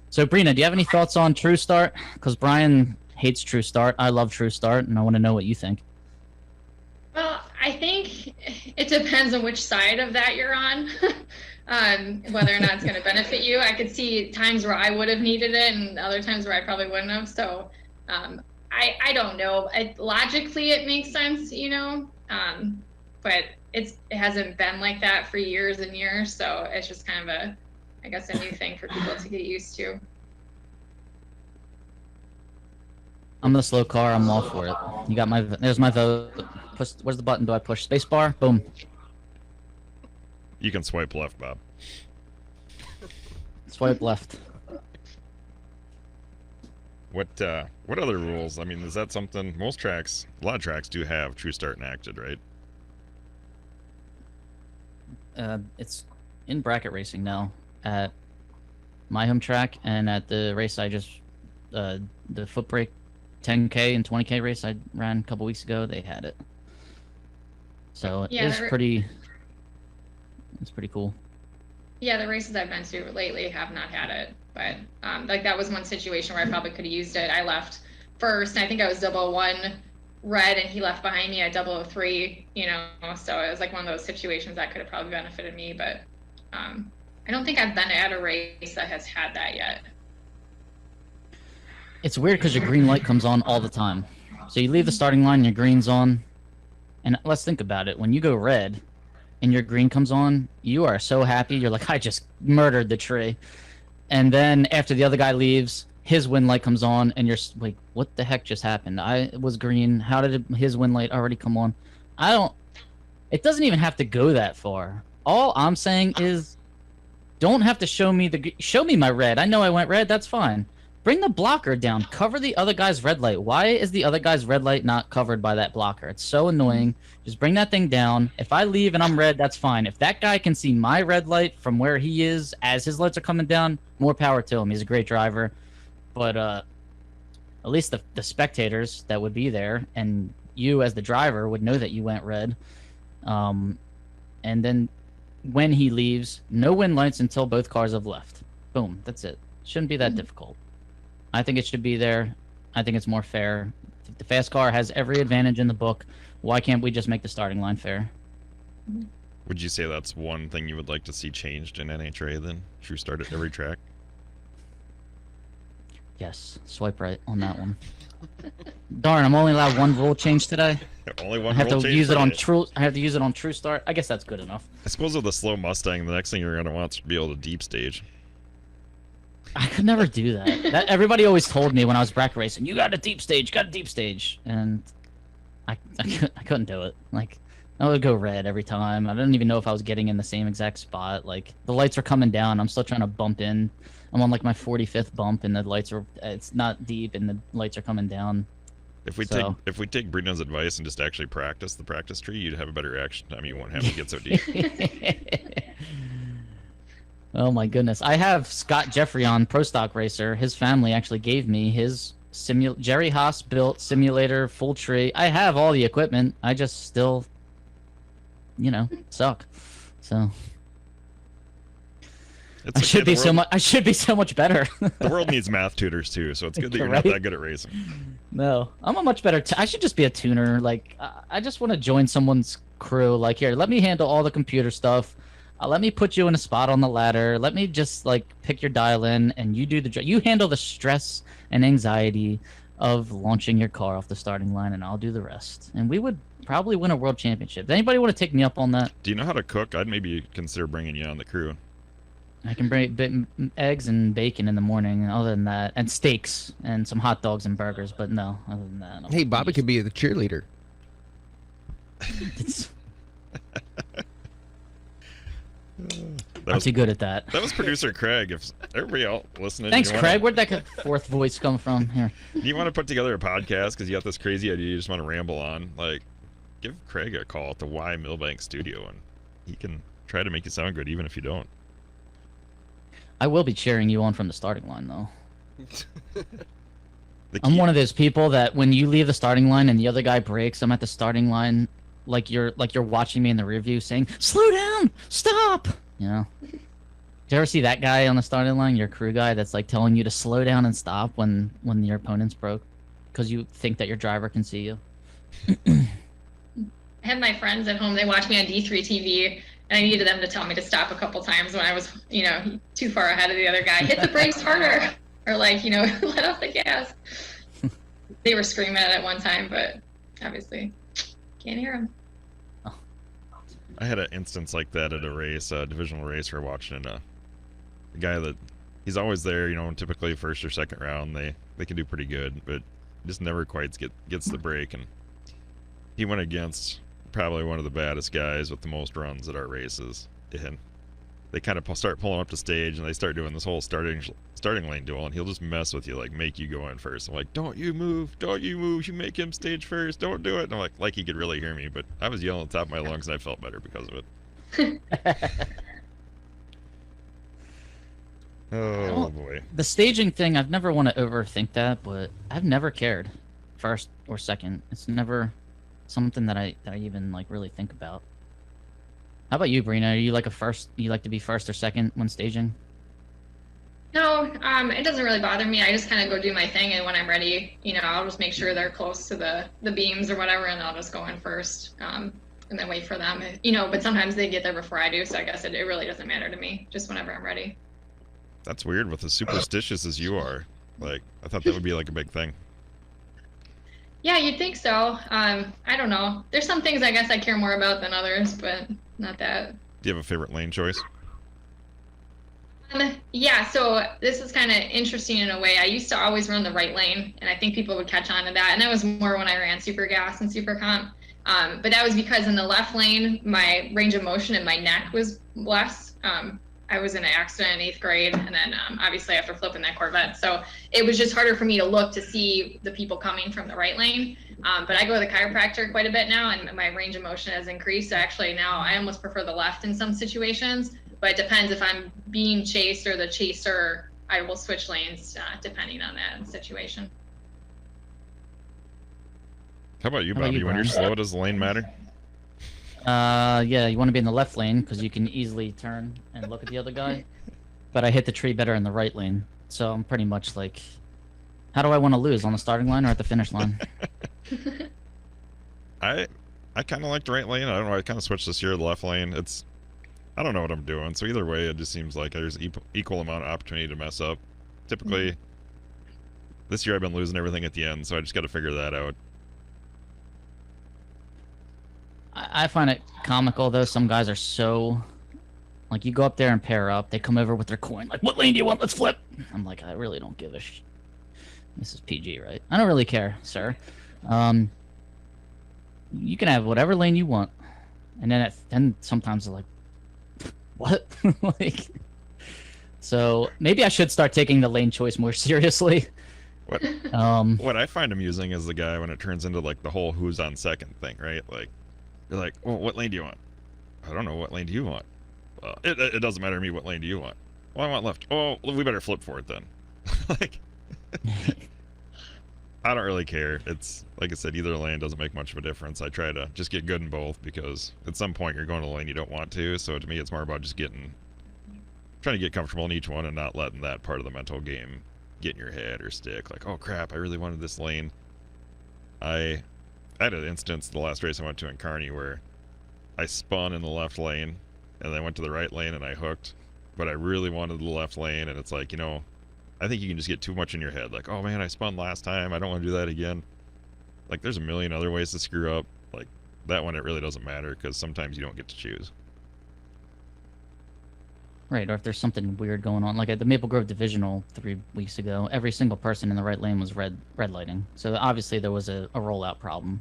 So, Brina, do you have any thoughts on True Start? Because Brian hates True Start. I love True Start, and I want to know what you think. Well, I think it depends on which side of that you're on, whether or not it's going to benefit you. I could see times where I would have needed it and other times where I probably wouldn't have. So I don't know. Logically, it makes sense, but it hasn't been like that for years and years. So it's just kind of a new thing for people to get used to. I'm the slow car. I'm all for it. You got there's my vote. Where's the button? Do I push spacebar? Boom. You can swipe left, Bob. Swipe left. What other rules? I mean, is that something a lot of tracks do have True Start enacted, right? It's in bracket racing now at my home track, and at the race I just the foot brake 10K and 20K race I ran a couple weeks ago, they had it. So it's pretty cool. Yeah, the races I've been to lately have not had it, but that was one situation where I probably could have used it. I left first, and I think I was 001 red, and he left behind me at 003, so it was one of those situations that could have probably benefited me, but I don't think I've been at a race that has had that yet. It's weird because your green light comes on all the time. So you leave the starting line, your green's on, and let's think about it. When you go red and your green comes on, you are so happy. You're like, I just murdered the tree. And then after the other guy leaves, his win light comes on, and you're like, what the heck just happened? I was green. How did his win light already come on? It doesn't even have to go that far. All I'm saying is, don't have to show me my red. I know I went red. That's fine. bring the blocker down. Cover the other guy's red light. Why is the other guy's red light not covered by that blocker? It's so annoying. Just bring that thing down. If I leave and I'm red, that's fine. If that guy can see my red light from where he is as his lights are coming down, more power to him. He's a great driver. But at least the spectators that would be there and you as the driver would know that you went red. And then when he leaves, no win lights until both cars have left. Boom. That's it. Shouldn't be that difficult. I think it should be there. I think it's more fair. If the fast car has every advantage in the book, why can't we just make the starting line fair? Would you say that's one thing you would like to see changed in NHRA then? True start at every track? Yes. Swipe right on that one. Darn, I'm only allowed one rule change today. Only one I have rule to change use it on today. true. I have to use it on true start. I guess that's good enough. I suppose with a slow Mustang, the next thing you're going to want is to be able to deep stage. I could never do that. Everybody always told me when I was bracket racing, you got a deep stage, and I couldn't do it. Like, I would go red every time. I didn't even know if I was getting in the same exact spot. Like, the lights are coming down. I'm still trying to bump in. I'm on like my 45th bump, and the lights are. It's not deep, and the lights are coming down. If we take Brina's advice and just actually practice the practice tree, you'd have a better action time. You won't have to get so deep. Oh my goodness. I have Scott Jeffrey on Pro Stock Racer. His family actually gave me his Jerry Haas built simulator full tree. I have all the equipment. I just still, suck. So I should be so much better. The world needs math tutors too, so it's good that you're Right? not that good at racing. No, I'm a much better. I should just be a tuner. Like, I just want to join someone's crew. Like, here, let me handle all the computer stuff. Let me put you in a spot on the ladder. Let me just pick your dial in, and you do you handle the stress and anxiety of launching your car off the starting line, and I'll do the rest. And we would probably win a world championship. Does anybody want to take me up on that? Do you know how to cook? I'd maybe consider bringing you on the crew. I can bring eggs and bacon in the morning. Other than that, and steaks and some hot dogs and burgers. But no, other than that. Hey, Bobby could be the cheerleader. I'm too good at that. That was producer Craig. If everybody else listening, Thanks, Craig. Where'd that fourth voice come from? Here. You want to put together a podcast because you got this crazy idea you just want to ramble on? Give Craig a call at the Y Millbank studio, and he can try to make you sound good, even if you don't. I will be cheering you on from the starting line, though. I'm one of those people that when you leave the starting line and the other guy breaks, I'm at the starting line, like you're watching me in the rear view, saying, "Slow down, stop." You know. Did you ever see that guy on the starting line, your crew guy, that's telling you to slow down and stop when your opponent's broke, because you think that your driver can see you? I have my friends at home. They watch me on D3 TV, and I needed them to tell me to stop a couple times when I was, too far ahead of the other guy. Hit the brakes harder, or let off the gas. They were screaming at it one time, but obviously can't hear them. I had an instance like that at a race, a divisional race. We're watching a guy that he's always there, typically first or second round. They can do pretty good, but just never quite gets the break. And he went against probably one of the baddest guys with the most runs at our races. And they kind of start pulling up the stage, and they start doing this whole starting lane duel, and he'll just mess with you, make you go in first. I'm like, don't you move, you make him stage first, don't do it. And I'm like he could really hear me, but I was yelling at the top of my lungs, and I felt better because of it. Oh boy. The staging thing, I've never want to overthink that, but I've never cared first or second. It's never something that I even really think about. How about you, Brina? Are you you like to be first or second when staging? No, it doesn't really bother me. I just kind of go do my thing, and when I'm ready, I'll just make sure they're close to the beams or whatever, and I'll just go in first, and then wait for them. But sometimes they get there before I do, so I guess it really doesn't matter to me, just whenever I'm ready. That's weird with as superstitious as you are. I thought that would be a big thing. Yeah, you'd think so. I don't know. There's some things I guess I care more about than others, but not that. Do you have a favorite lane choice? Yeah, so this is kind of interesting in a way. I used to always run the right lane, and I think people would catch on to that. And that was more when I ran Super Gas and Super Comp. But that was because in the left lane, my range of motion and my neck was less. I was in an accident in 8th grade, and then obviously after flipping that Corvette. So it was just harder for me to look to see the people coming from the right lane. But I go to the chiropractor quite a bit now, and my range of motion has increased. So actually now I almost prefer the left in some situations, but it depends if I'm being chased or the chaser. I will switch lanes depending on that situation. How about you, How about Bobby? you, When you're Brian? slow, does the lane matter? Yeah, you want to be in the left lane because you can easily turn and look at the other guy. But I hit the tree better in the right lane, so I'm pretty much like, how do I want to lose, on the starting line or at the finish line? I kind of like the right lane. I don't know. I kind of switched this year to the left lane. I don't know what I'm doing. So either way, it just seems like there's equal amount of opportunity to mess up. Typically, this year I've been losing everything at the end, so I just got to figure that out. I find it comical though. Some guys are so, like, you go up there and pair up, they come over with their coin, like, what lane do you want? Let's flip. I'm like, I really don't give a This is PG, right? I don't really care, sir. You can have whatever lane you want, and then sometimes they're like, what? Like, so maybe I should start taking the lane choice more seriously. What I find amusing is the guy when it turns into like the whole who's on second thing, right? Like, you're like, well, what lane do you want? I don't know. What lane do you want? Well, it doesn't matter to me. What lane do you want? Well, I want left. Oh, well, we better flip for it then. Like, I don't really care. It's like I said, either lane doesn't make much of a difference. I try to just get good in both because at some point you're going to the lane you don't want to. So to me, it's more about just trying to get comfortable in each one and not letting that part of the mental game get in your head or stick. Like, oh crap, I really wanted this lane. I had an instance the last race I went to in Kearney where I spun in the left lane and then I went to the right lane and I hooked, but I really wanted the left lane, and it's like, I think you can just get too much in your head. Like, oh man, I spun last time, I don't want to do that again. Like, there's a million other ways to screw up. Like, that one, it really doesn't matter because sometimes you don't get to choose. Right, or if there's something weird going on, like at the Maple Grove Divisional 3 weeks ago, every single person in the right lane was red lighting. So obviously there was a rollout problem.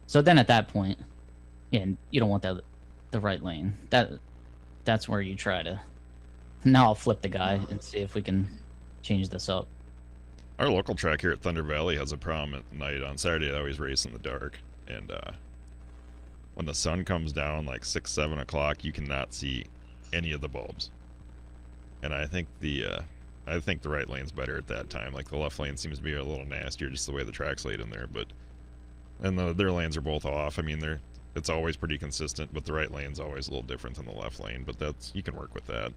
So then at that point, yeah, you don't want the right lane. That's where you try to. Now I'll flip the guy and see if we can change this up. Our local track here at Thunder Valley has a problem at night. On Saturday, I always race in the dark, and when the sun comes down like 6-7 o'clock, you cannot see any of the bulbs. And I think the right lane's better at that time. Like, the left lane seems to be a little nastier, just the way the track's laid in there. Their lanes are both off. I mean, it's always pretty consistent, but the right lane's always a little different than the left lane. But you can work with that.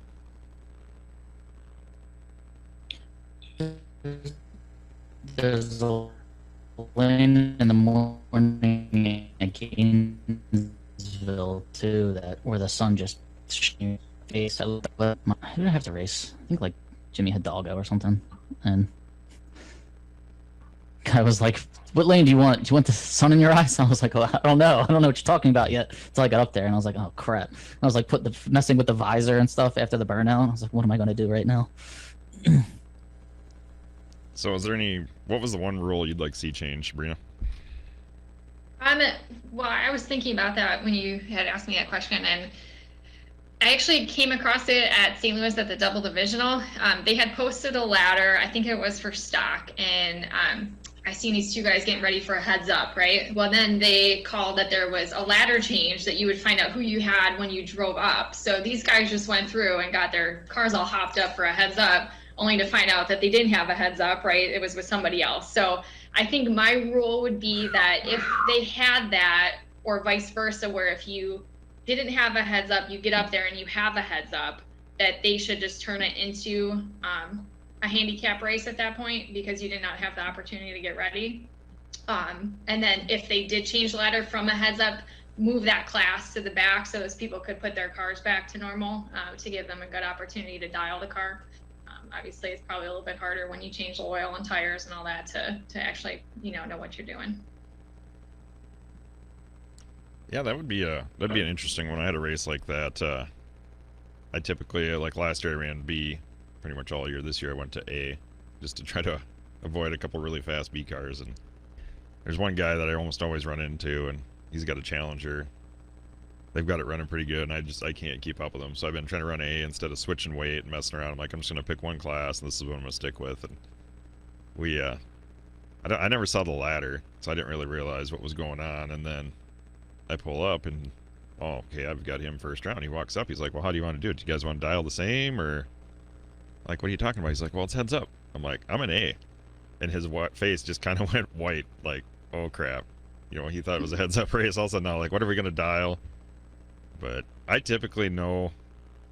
There's a lane in the morning in Gainesville too, where the sun just face. Who did I have to race? I think like Jimmy Hidalgo or something. And guy was like, "What lane do you want? Do you want the sun in your eyes?" And I was like, "Oh, I don't know what you're talking about yet." Until I got up there and I was like, "Oh crap!" I was like, messing with the visor and stuff after the burnout. I was like, "What am I going to do right now?" So what was the one rule you'd like to see change, Brina? Well, I was thinking about that when you had asked me that question, and I actually came across it at St. Louis at the double divisional. They had posted a ladder, I think it was for stock, and I seen these two guys getting ready for a heads up, right? Well, then they called that there was a ladder change that you would find out who you had when you drove up. So these guys just went through and got their cars all hopped up for a heads up, only to find out that they didn't have a heads up, right? It was with somebody else. So I think my rule would be that if they had that, or vice versa, where if you didn't have a heads up, you get up there and you have a heads up, that they should just turn it into a handicap race at that point, because you did not have the opportunity to get ready. And then if they did change the ladder from a heads up, move that class to the back so those people could put their cars back to normal, to give them a good opportunity to dial the car. Obviously, it's probably a little bit harder when you change the oil and tires and all that to actually, know what you're doing. Yeah, that'd be an interesting one. I had a race like that. I typically, like last year, I ran B pretty much all year. This year, I went to A just to try to avoid a couple really fast B cars. And there's one guy that I almost always run into, and he's got a Challenger. they've got it running pretty good, and I can't keep up with them. So I've been trying to run A instead of switching weight and messing around. I'm like, I'm just gonna pick one class, and this is what I'm gonna stick with. And I never saw the ladder, so I didn't really realize what was going on. And then I pull up, and oh, okay, I've got him first round. He walks up, he's like, well, how do you want to do it? Do you guys want to dial the same, or like, what are you talking about? He's like, well, it's heads up. I'm like, I'm an A, and his face just kind of went white, like, oh crap. You know, he thought it was a heads up race. Also, now, like, what are we gonna dial? But I typically know,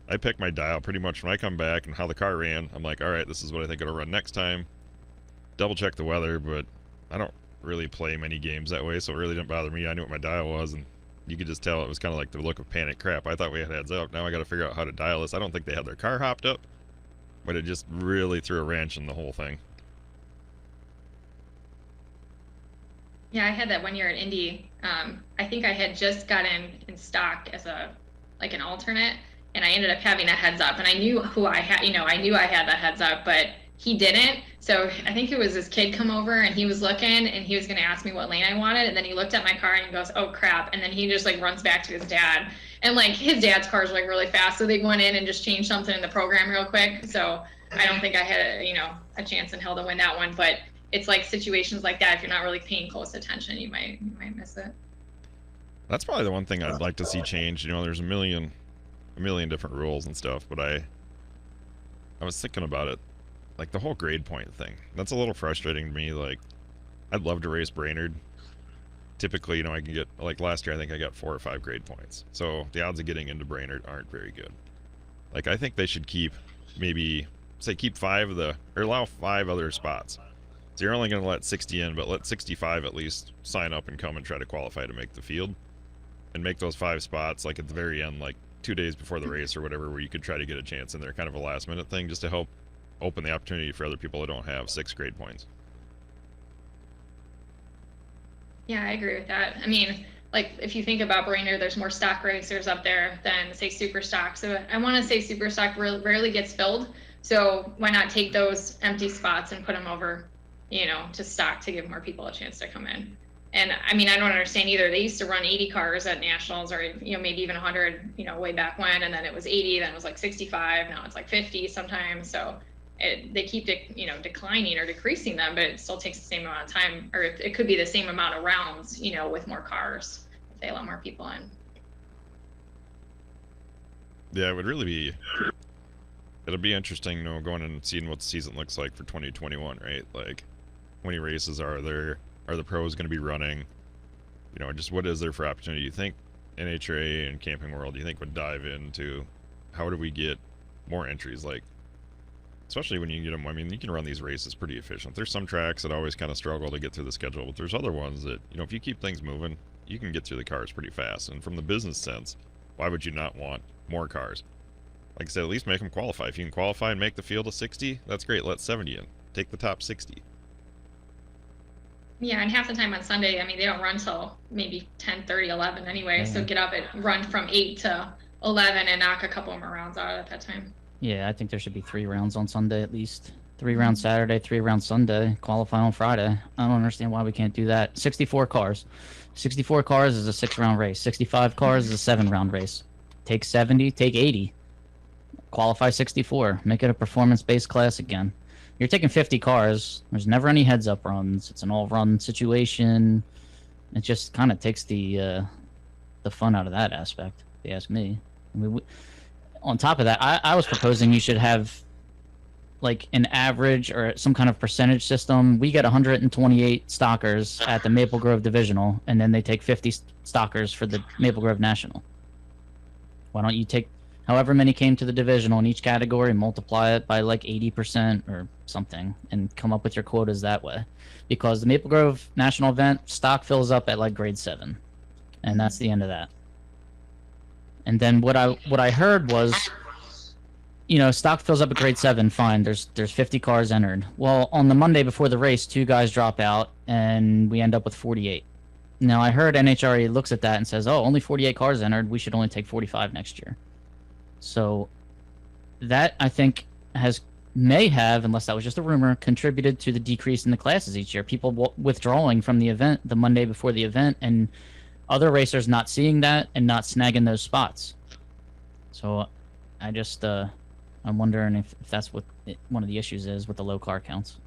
I pick my dial pretty much when I come back and how the car ran. I'm like, all right, this is what I think it'll run next time. Double check the weather, but I don't really play many games that way, so it really didn't bother me. I knew what my dial was, and you could just tell it was kind of like the look of panic. Crap, I thought we had heads up. Now I got to figure out how to dial this. I don't think they had their car hopped up, but it just really threw a wrench in the whole thing. Yeah, I had that one year at Indy. I think I had just got in stock as like an alternate, and I ended up having a heads up, and I knew who I had, I knew I had that heads up, but he didn't. So I think it was this kid come over, and he was looking, and he was going to ask me what lane I wanted, and then he looked at my car and he goes, oh crap, and then he just like runs back to his dad, and like his dad's car's like really fast, so they went in and just changed something in the program real quick. So I don't think I had a chance in hell to win that one, but it's like situations like that, if you're not really paying close attention, you might miss it. That's probably the one thing I'd like to see change. There's a million different rules and stuff, but I was thinking about it, like the whole grade point thing. That's a little frustrating to me. Like, I'd love to race Brainerd. Typically, I can get, like last year, I think I got 4 or 5 grade points. So the odds of getting into Brainerd aren't very good. Like, I think they should keep, maybe, say keep 5 of the, or allow 5 other spots. So you're only going to let 60 in, but let 65 at least sign up and come and try to qualify to make the field. And make those 5 spots, like at the very end, like 2 days before the race or whatever, where you could try to get a chance in there, kind of a last minute thing, just to help open the opportunity for other people that don't have 6 grade points. Yeah, I agree with that. I mean, like if you think about Brainerd, there's more stock racers up there than say super stock. So I want to say super stock rarely gets filled. So why not take those empty spots and put them over, to stock to give more people a chance to come in. And I mean, I don't understand either. They used to run 80 cars at nationals, or maybe even 100, way back when, and then it was 80, then it was like 65, now it's like 50 sometimes. So they keep declining or decreasing them, but it still takes the same amount of time, or it could be the same amount of rounds, with more cars if they allow more people in. Yeah, it would really be. It'll be interesting, going and seeing what the season looks like for 2021, right? Like, how many races are there? Are the pros going to be running? Just what is there for opportunity? You think NHRA and Camping World, you think would dive into how do we get more entries? Like, especially when you get them, I mean, you can run these races pretty efficient. There's some tracks that always kind of struggle to get through the schedule, but there's other ones that, if you keep things moving, you can get through the cars pretty fast. And from the business sense, why would you not want more cars? Like I said, at least make them qualify. If you can qualify and make the field of 60, that's great. Let 70 in. Take the top 60. Yeah, and half the time on Sunday, I mean, they don't run till maybe 10:30, 11 anyway. Yeah. So get up and run from 8 to 11 and knock a couple more rounds out at that time. Yeah, I think there should be 3 rounds on Sunday at least. 3 rounds Saturday, 3 rounds Sunday, qualify on Friday. I don't understand why we can't do that. 64 cars. 64 cars is a 6-round race. 65 cars is a 7-round race. Take 70, take 80. Qualify 64. Make it a performance-based class again. You're taking 50 cars. There's never any heads-up runs. It's an all-run situation. It just kind of takes the fun out of that aspect, if you ask me. I mean, on top of that, I was proposing you should have like an average or some kind of percentage system. We get 128 stockers at the Maple Grove Divisional, and then they take 50 stockers for the Maple Grove National. Why don't you take however many came to the divisional in each category and multiply it by like 80% or something and come up with your quotas that way? Because the Maple Grove National event, stock fills up at like grade 7, and that's the end of that. And then what I heard was, stock fills up at grade 7, fine, there's 50 cars entered. Well, on the Monday before the race, 2 guys drop out, and we end up with 48. Now, I heard NHRA looks at that and says, oh, only 48 cars entered, we should only take 45 next year. So that, I think, may have, unless that was just a rumor, contributed to the decrease in the classes each year. People withdrawing from the event the Monday before the event and other racers not seeing that and not snagging those spots. So I just I'm wondering if that's what one of the issues is with the low car counts.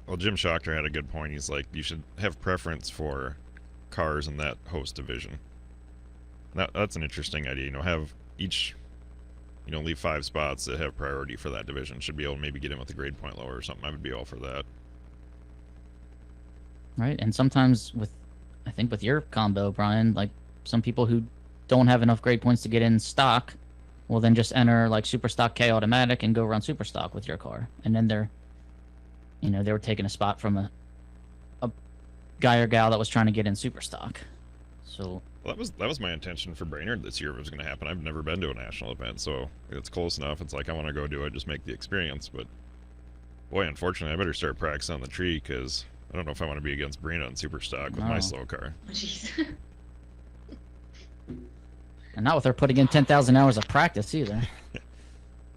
Well, Jim Shocker had a good point. He's like, you should have preference for cars in that host division. That's an interesting idea. Have each, leave 5 spots that have priority for that division. Should be able to maybe get in with a grade point lower or something. I would be all for that. Right, and sometimes I think with your combo, Brian, like some people who don't have enough grade points to get in stock will then just enter like Super Stock K automatic and go run Super Stock with your car, and then they were taking a spot from a guy or gal that was trying to get in Super Stock. So well, that was my intention for Brainerd this year. It was going to happen. I've never been to a national event, so it's close enough. It's like I want to go do it, just make the experience. But boy, unfortunately, I better start practicing on the tree because I don't know if I want to be against Brina in Super Stock with my slow car. Jeez. And not with her putting in 10,000 hours of practice either.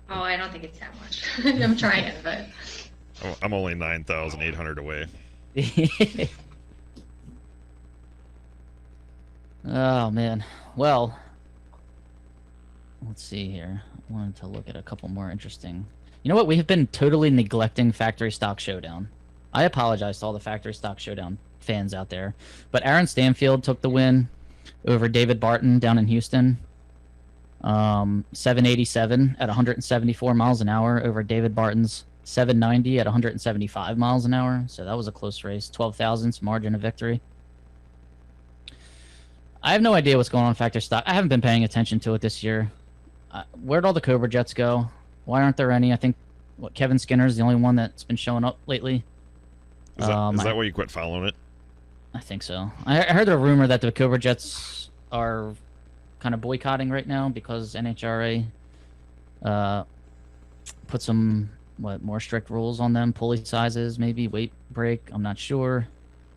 Oh, I don't think it's that much. I'm trying, but I'm only 9,800 away. Oh man. Well, let's see here. I wanted to look at a couple more interesting. You know what? We have been totally neglecting Factory Stock Showdown. I apologize to all the Factory Stock Showdown fans out there, but Aaron Stanfield took the win over David Barton down in Houston. 787 at 174 miles an hour over David Barton's 790 at 175 miles an hour. So that was a close race. 12 thousandths margin of victory. I have no idea what's going on in Factory Stock. I haven't been paying attention to it this year. Where'd all the Cobra Jets go? Why aren't there any? I think Kevin Skinner's the only one that's been showing up lately. Is that why you quit following it? I think so. I heard a rumor that the Cobra Jets are kind of boycotting right now because NHRA put some more strict rules on them, pulley sizes, maybe weight break. I'm not sure.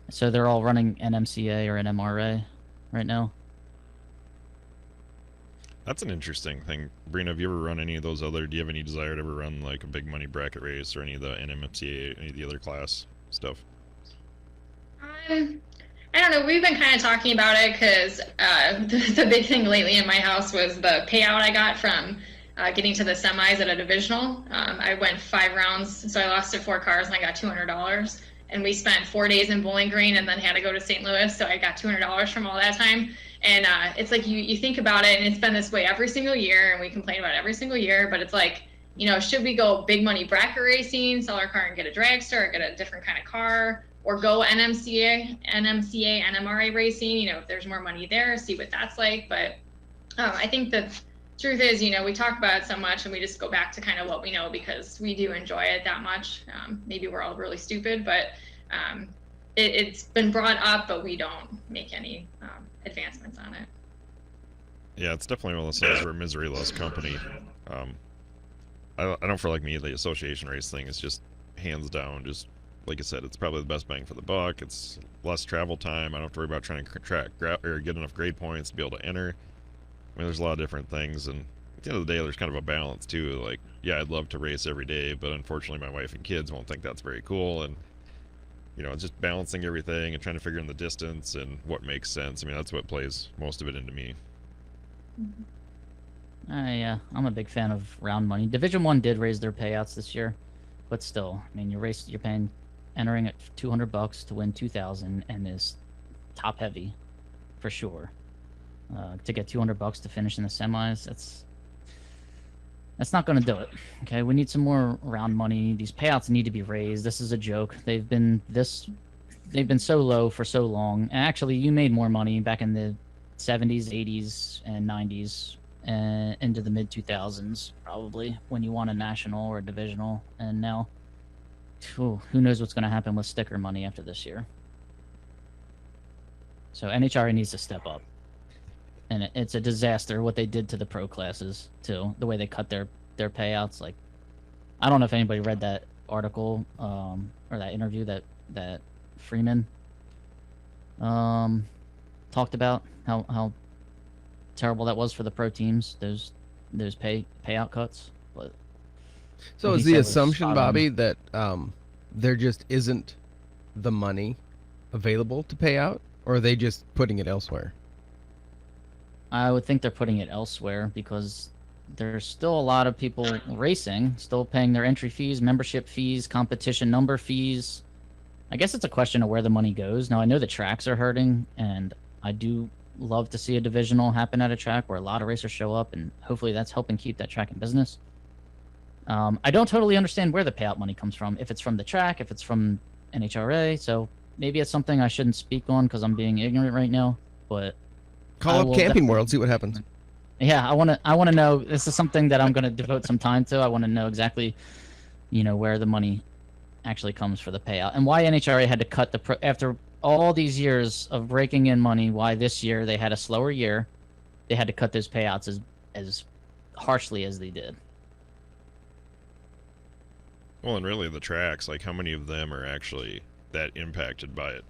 So they're all running NMCA or NMRA right now. That's an interesting thing. Brina, have you ever run any of those other? Do you have any desire to ever run like a big money bracket race or any of the NMCA, any of the other class stuff? I don't know. We've been kind of talking about it because the big thing lately in my house was the payout I got from getting to the semis at a divisional. I went 5 rounds, so I lost to 4 cars and I got $200. And we spent 4 days in Bowling Green and then had to go to St. Louis, so I got $200 from all that time. And it's like you think about it, and it's been this way every single year, and we complain about it every single year, but it's like, should we go big money bracket racing, sell our car and get a dragster, or get a different kind of car, or go NMCA, NMRA racing, if there's more money there, see what that's like. But I think the truth is, we talk about it so much and we just go back to kind of what we know because we do enjoy it that much. Maybe we're all really stupid, but it's been brought up, but we don't make any advancements on it. Yeah, it's definitely one of those things where misery loves company. I don't feel like the association race thing is just hands down, just like I said, it's probably the best bang for the buck. It's less travel time. I don't have to worry about trying to get enough grade points to be able to enter. I mean, there's a lot of different things, and at the end of the day, there's kind of a balance too. Like, yeah, I'd love to race every day, but unfortunately, my wife and kids won't think that's very cool, and it's just balancing everything and trying to figure in the distance and what makes sense. I mean, that's what plays most of it into me. Yeah, I'm a big fan of round money. Division 1 did raise their payouts this year, but still, I mean, you're paying entering at $200 to win 2,000 and is top heavy for sure. To get $200 to finish in the semis, that's not going to do it. Okay, we need some more round money. These payouts need to be raised. This is a joke. They've been so low for so long. And actually, you made more money back in the 70s, 80s, and 90s, and into the mid 2000s probably when you won a national or a divisional. And now, who knows what's going to happen with sticker money after this year. So NHRA needs to step up. And it's a disaster what they did to the pro classes too. The way they cut their payouts. Like, I don't know if anybody read that article or that interview that Freeman talked about how terrible that was for the pro teams. Those payout cuts. But so is the assumption, Bobby, that there just isn't the money available to pay out, or are they just putting it elsewhere? I would think they're putting it elsewhere because there's still a lot of people racing, still paying their entry fees, membership fees, competition number fees. I guess it's a question of where the money goes. Now, I know the tracks are hurting, and I do love to see a divisional happen at a track where a lot of racers show up, and hopefully that's helping keep that track in business. I don't totally understand where the payout money comes from, if it's from the track, if it's from NHRA, so maybe it's something I shouldn't speak on because I'm being ignorant right now, but... Call up Camping World, see what happens. Yeah, I want to know. This is something that I'm going to devote some time to. I want to know exactly, where the money actually comes for the payout and why NHRA had to cut after all these years of raking in money. Why this year they had a slower year, they had to cut those payouts as harshly as they did. Well, and really the tracks, like how many of them are actually that impacted by it?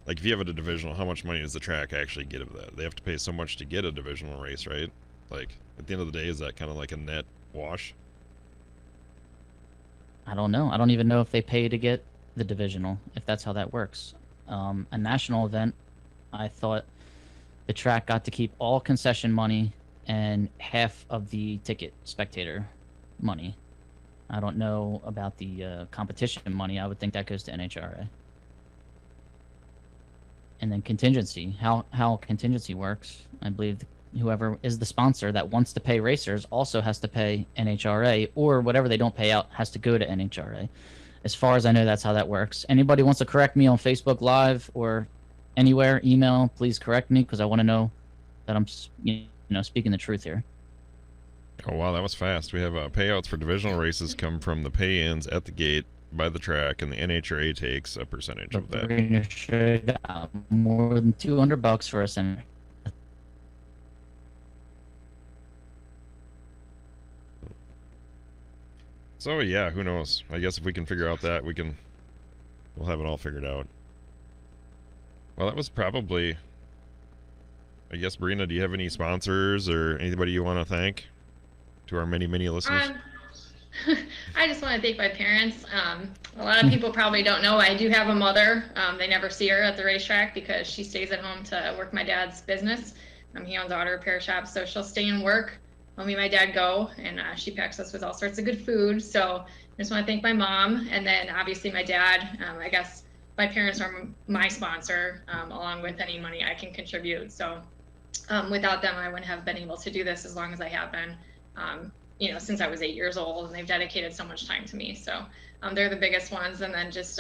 Like, if you have a divisional, how much money does the track actually get of that? They have to pay so much to get a divisional race, right? Like, at the end of the day, is that kind of like a net wash? I don't know. I don't even know if they pay to get the divisional, if that's how that works. A national event, I thought the track got to keep all concession money and half of the ticket spectator money. I don't know about the competition money. I would think that goes to NHRA. And then contingency, how contingency works, I believe whoever is the sponsor that wants to pay racers also has to pay NHRA, or whatever they don't pay out has to go to NHRA. As far as I know, that's how that works. Anybody wants to correct me on Facebook Live or anywhere, email, please correct me, because I want to know that I'm speaking the truth here. Oh, wow, that was fast. We have payouts for divisional races come from the pay-ins at the gate by the track, and the NHRA takes a percentage of that. Brina should more than $200 for a center. So yeah, who knows? I guess if we can figure out that, we'll have it all figured out. Well, that was probably, I guess, Brina, do you have any sponsors or anybody you want to thank to our many listeners? I just want to thank my parents. A lot of people probably don't know I do have a mother. They never see her at the racetrack because she stays at home to work my dad's business. He owns auto repair shops, so she'll stay and work while me and my dad go, and she packs us with all sorts of good food. So I just want to thank my mom, and then obviously my dad. I guess my parents are my sponsor, along with any money I can contribute. So without them, I wouldn't have been able to do this as long as I have been. Since I was 8 years old, and they've dedicated so much time to me. So they're the biggest ones. And then just,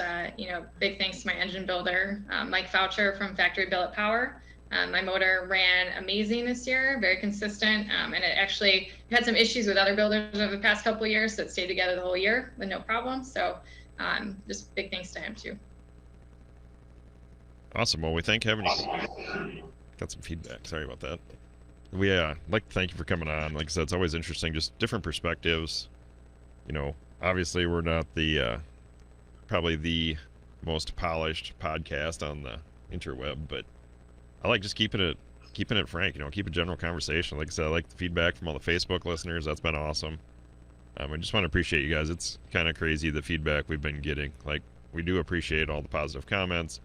big thanks to my engine builder, Mike Foucher from Factory Billet Power. My motor ran amazing this year, very consistent. And it actually had some issues with other builders over the past couple of years, so it stayed together the whole year with no problem. So just big thanks to him too. Awesome. Well, we thank heaven. Got some feedback. Sorry about that. We like to thank you for coming on. Like I said, it's always interesting, just different perspectives. Obviously we're not the probably the most polished podcast on the interweb, but I like just keeping it frank. Keep a general conversation. Like I said, I like the feedback from all the Facebook listeners. That's been awesome. I just want to appreciate you guys. It's kind of crazy the feedback we've been getting. Like, we do appreciate all the positive comments,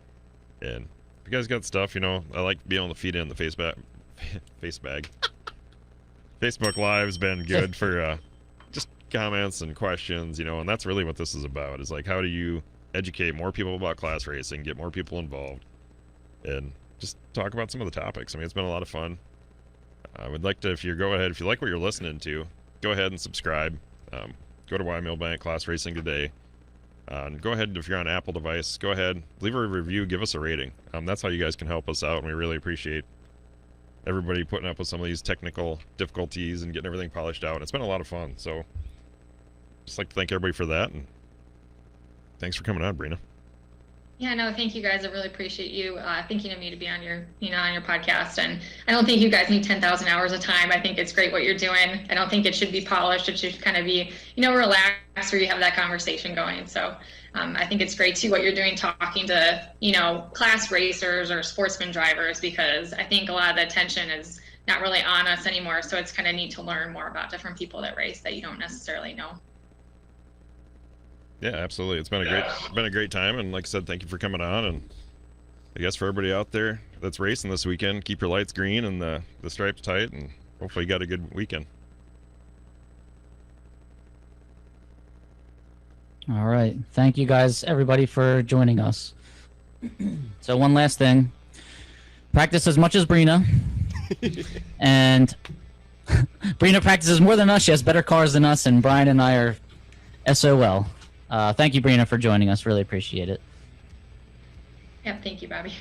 and if you guys got stuff, I like being able to feed in the face bag. Facebook Live's been good for just comments and questions, and that's really what this is about, is like, how do you educate more people about class racing, get more people involved, and just talk about some of the topics. It's been a lot of fun. I would like to, if you like what you're listening to, go ahead and subscribe. Go to Y Millbank Class Racing today. Go ahead, if you're on Apple device, go ahead, leave a review, give us a rating. That's how you guys can help us out, and we really appreciate everybody putting up with some of these technical difficulties and getting everything polished out. It's been a lot of fun, so just like to thank everybody for that, and thanks for coming on, Brina. Yeah, no, thank you guys. I really appreciate you thinking of me to be on your, on your podcast. And I don't think you guys need 10,000 hours of time. I think it's great what you're doing. I don't think it should be polished. It should kind of be, relaxed, where you have that conversation going. So I think it's great too what you're doing, talking to, class racers or sportsman drivers, because I think a lot of the attention is not really on us anymore. So it's kind of neat to learn more about different people that race that you don't necessarily know. Yeah, absolutely. It's been a great time, and like I said, thank you for coming on, and I guess for everybody out there that's racing this weekend, keep your lights green and the stripes tight, and hopefully you got a good weekend. All right. Thank you guys, everybody, for joining us. So one last thing. Practice as much as Brina. And Brina practices more than us. She has better cars than us, and Brian and I are SOL. Thank you, Brina, for joining us. Really appreciate it. Yeah, thank you, Bobby.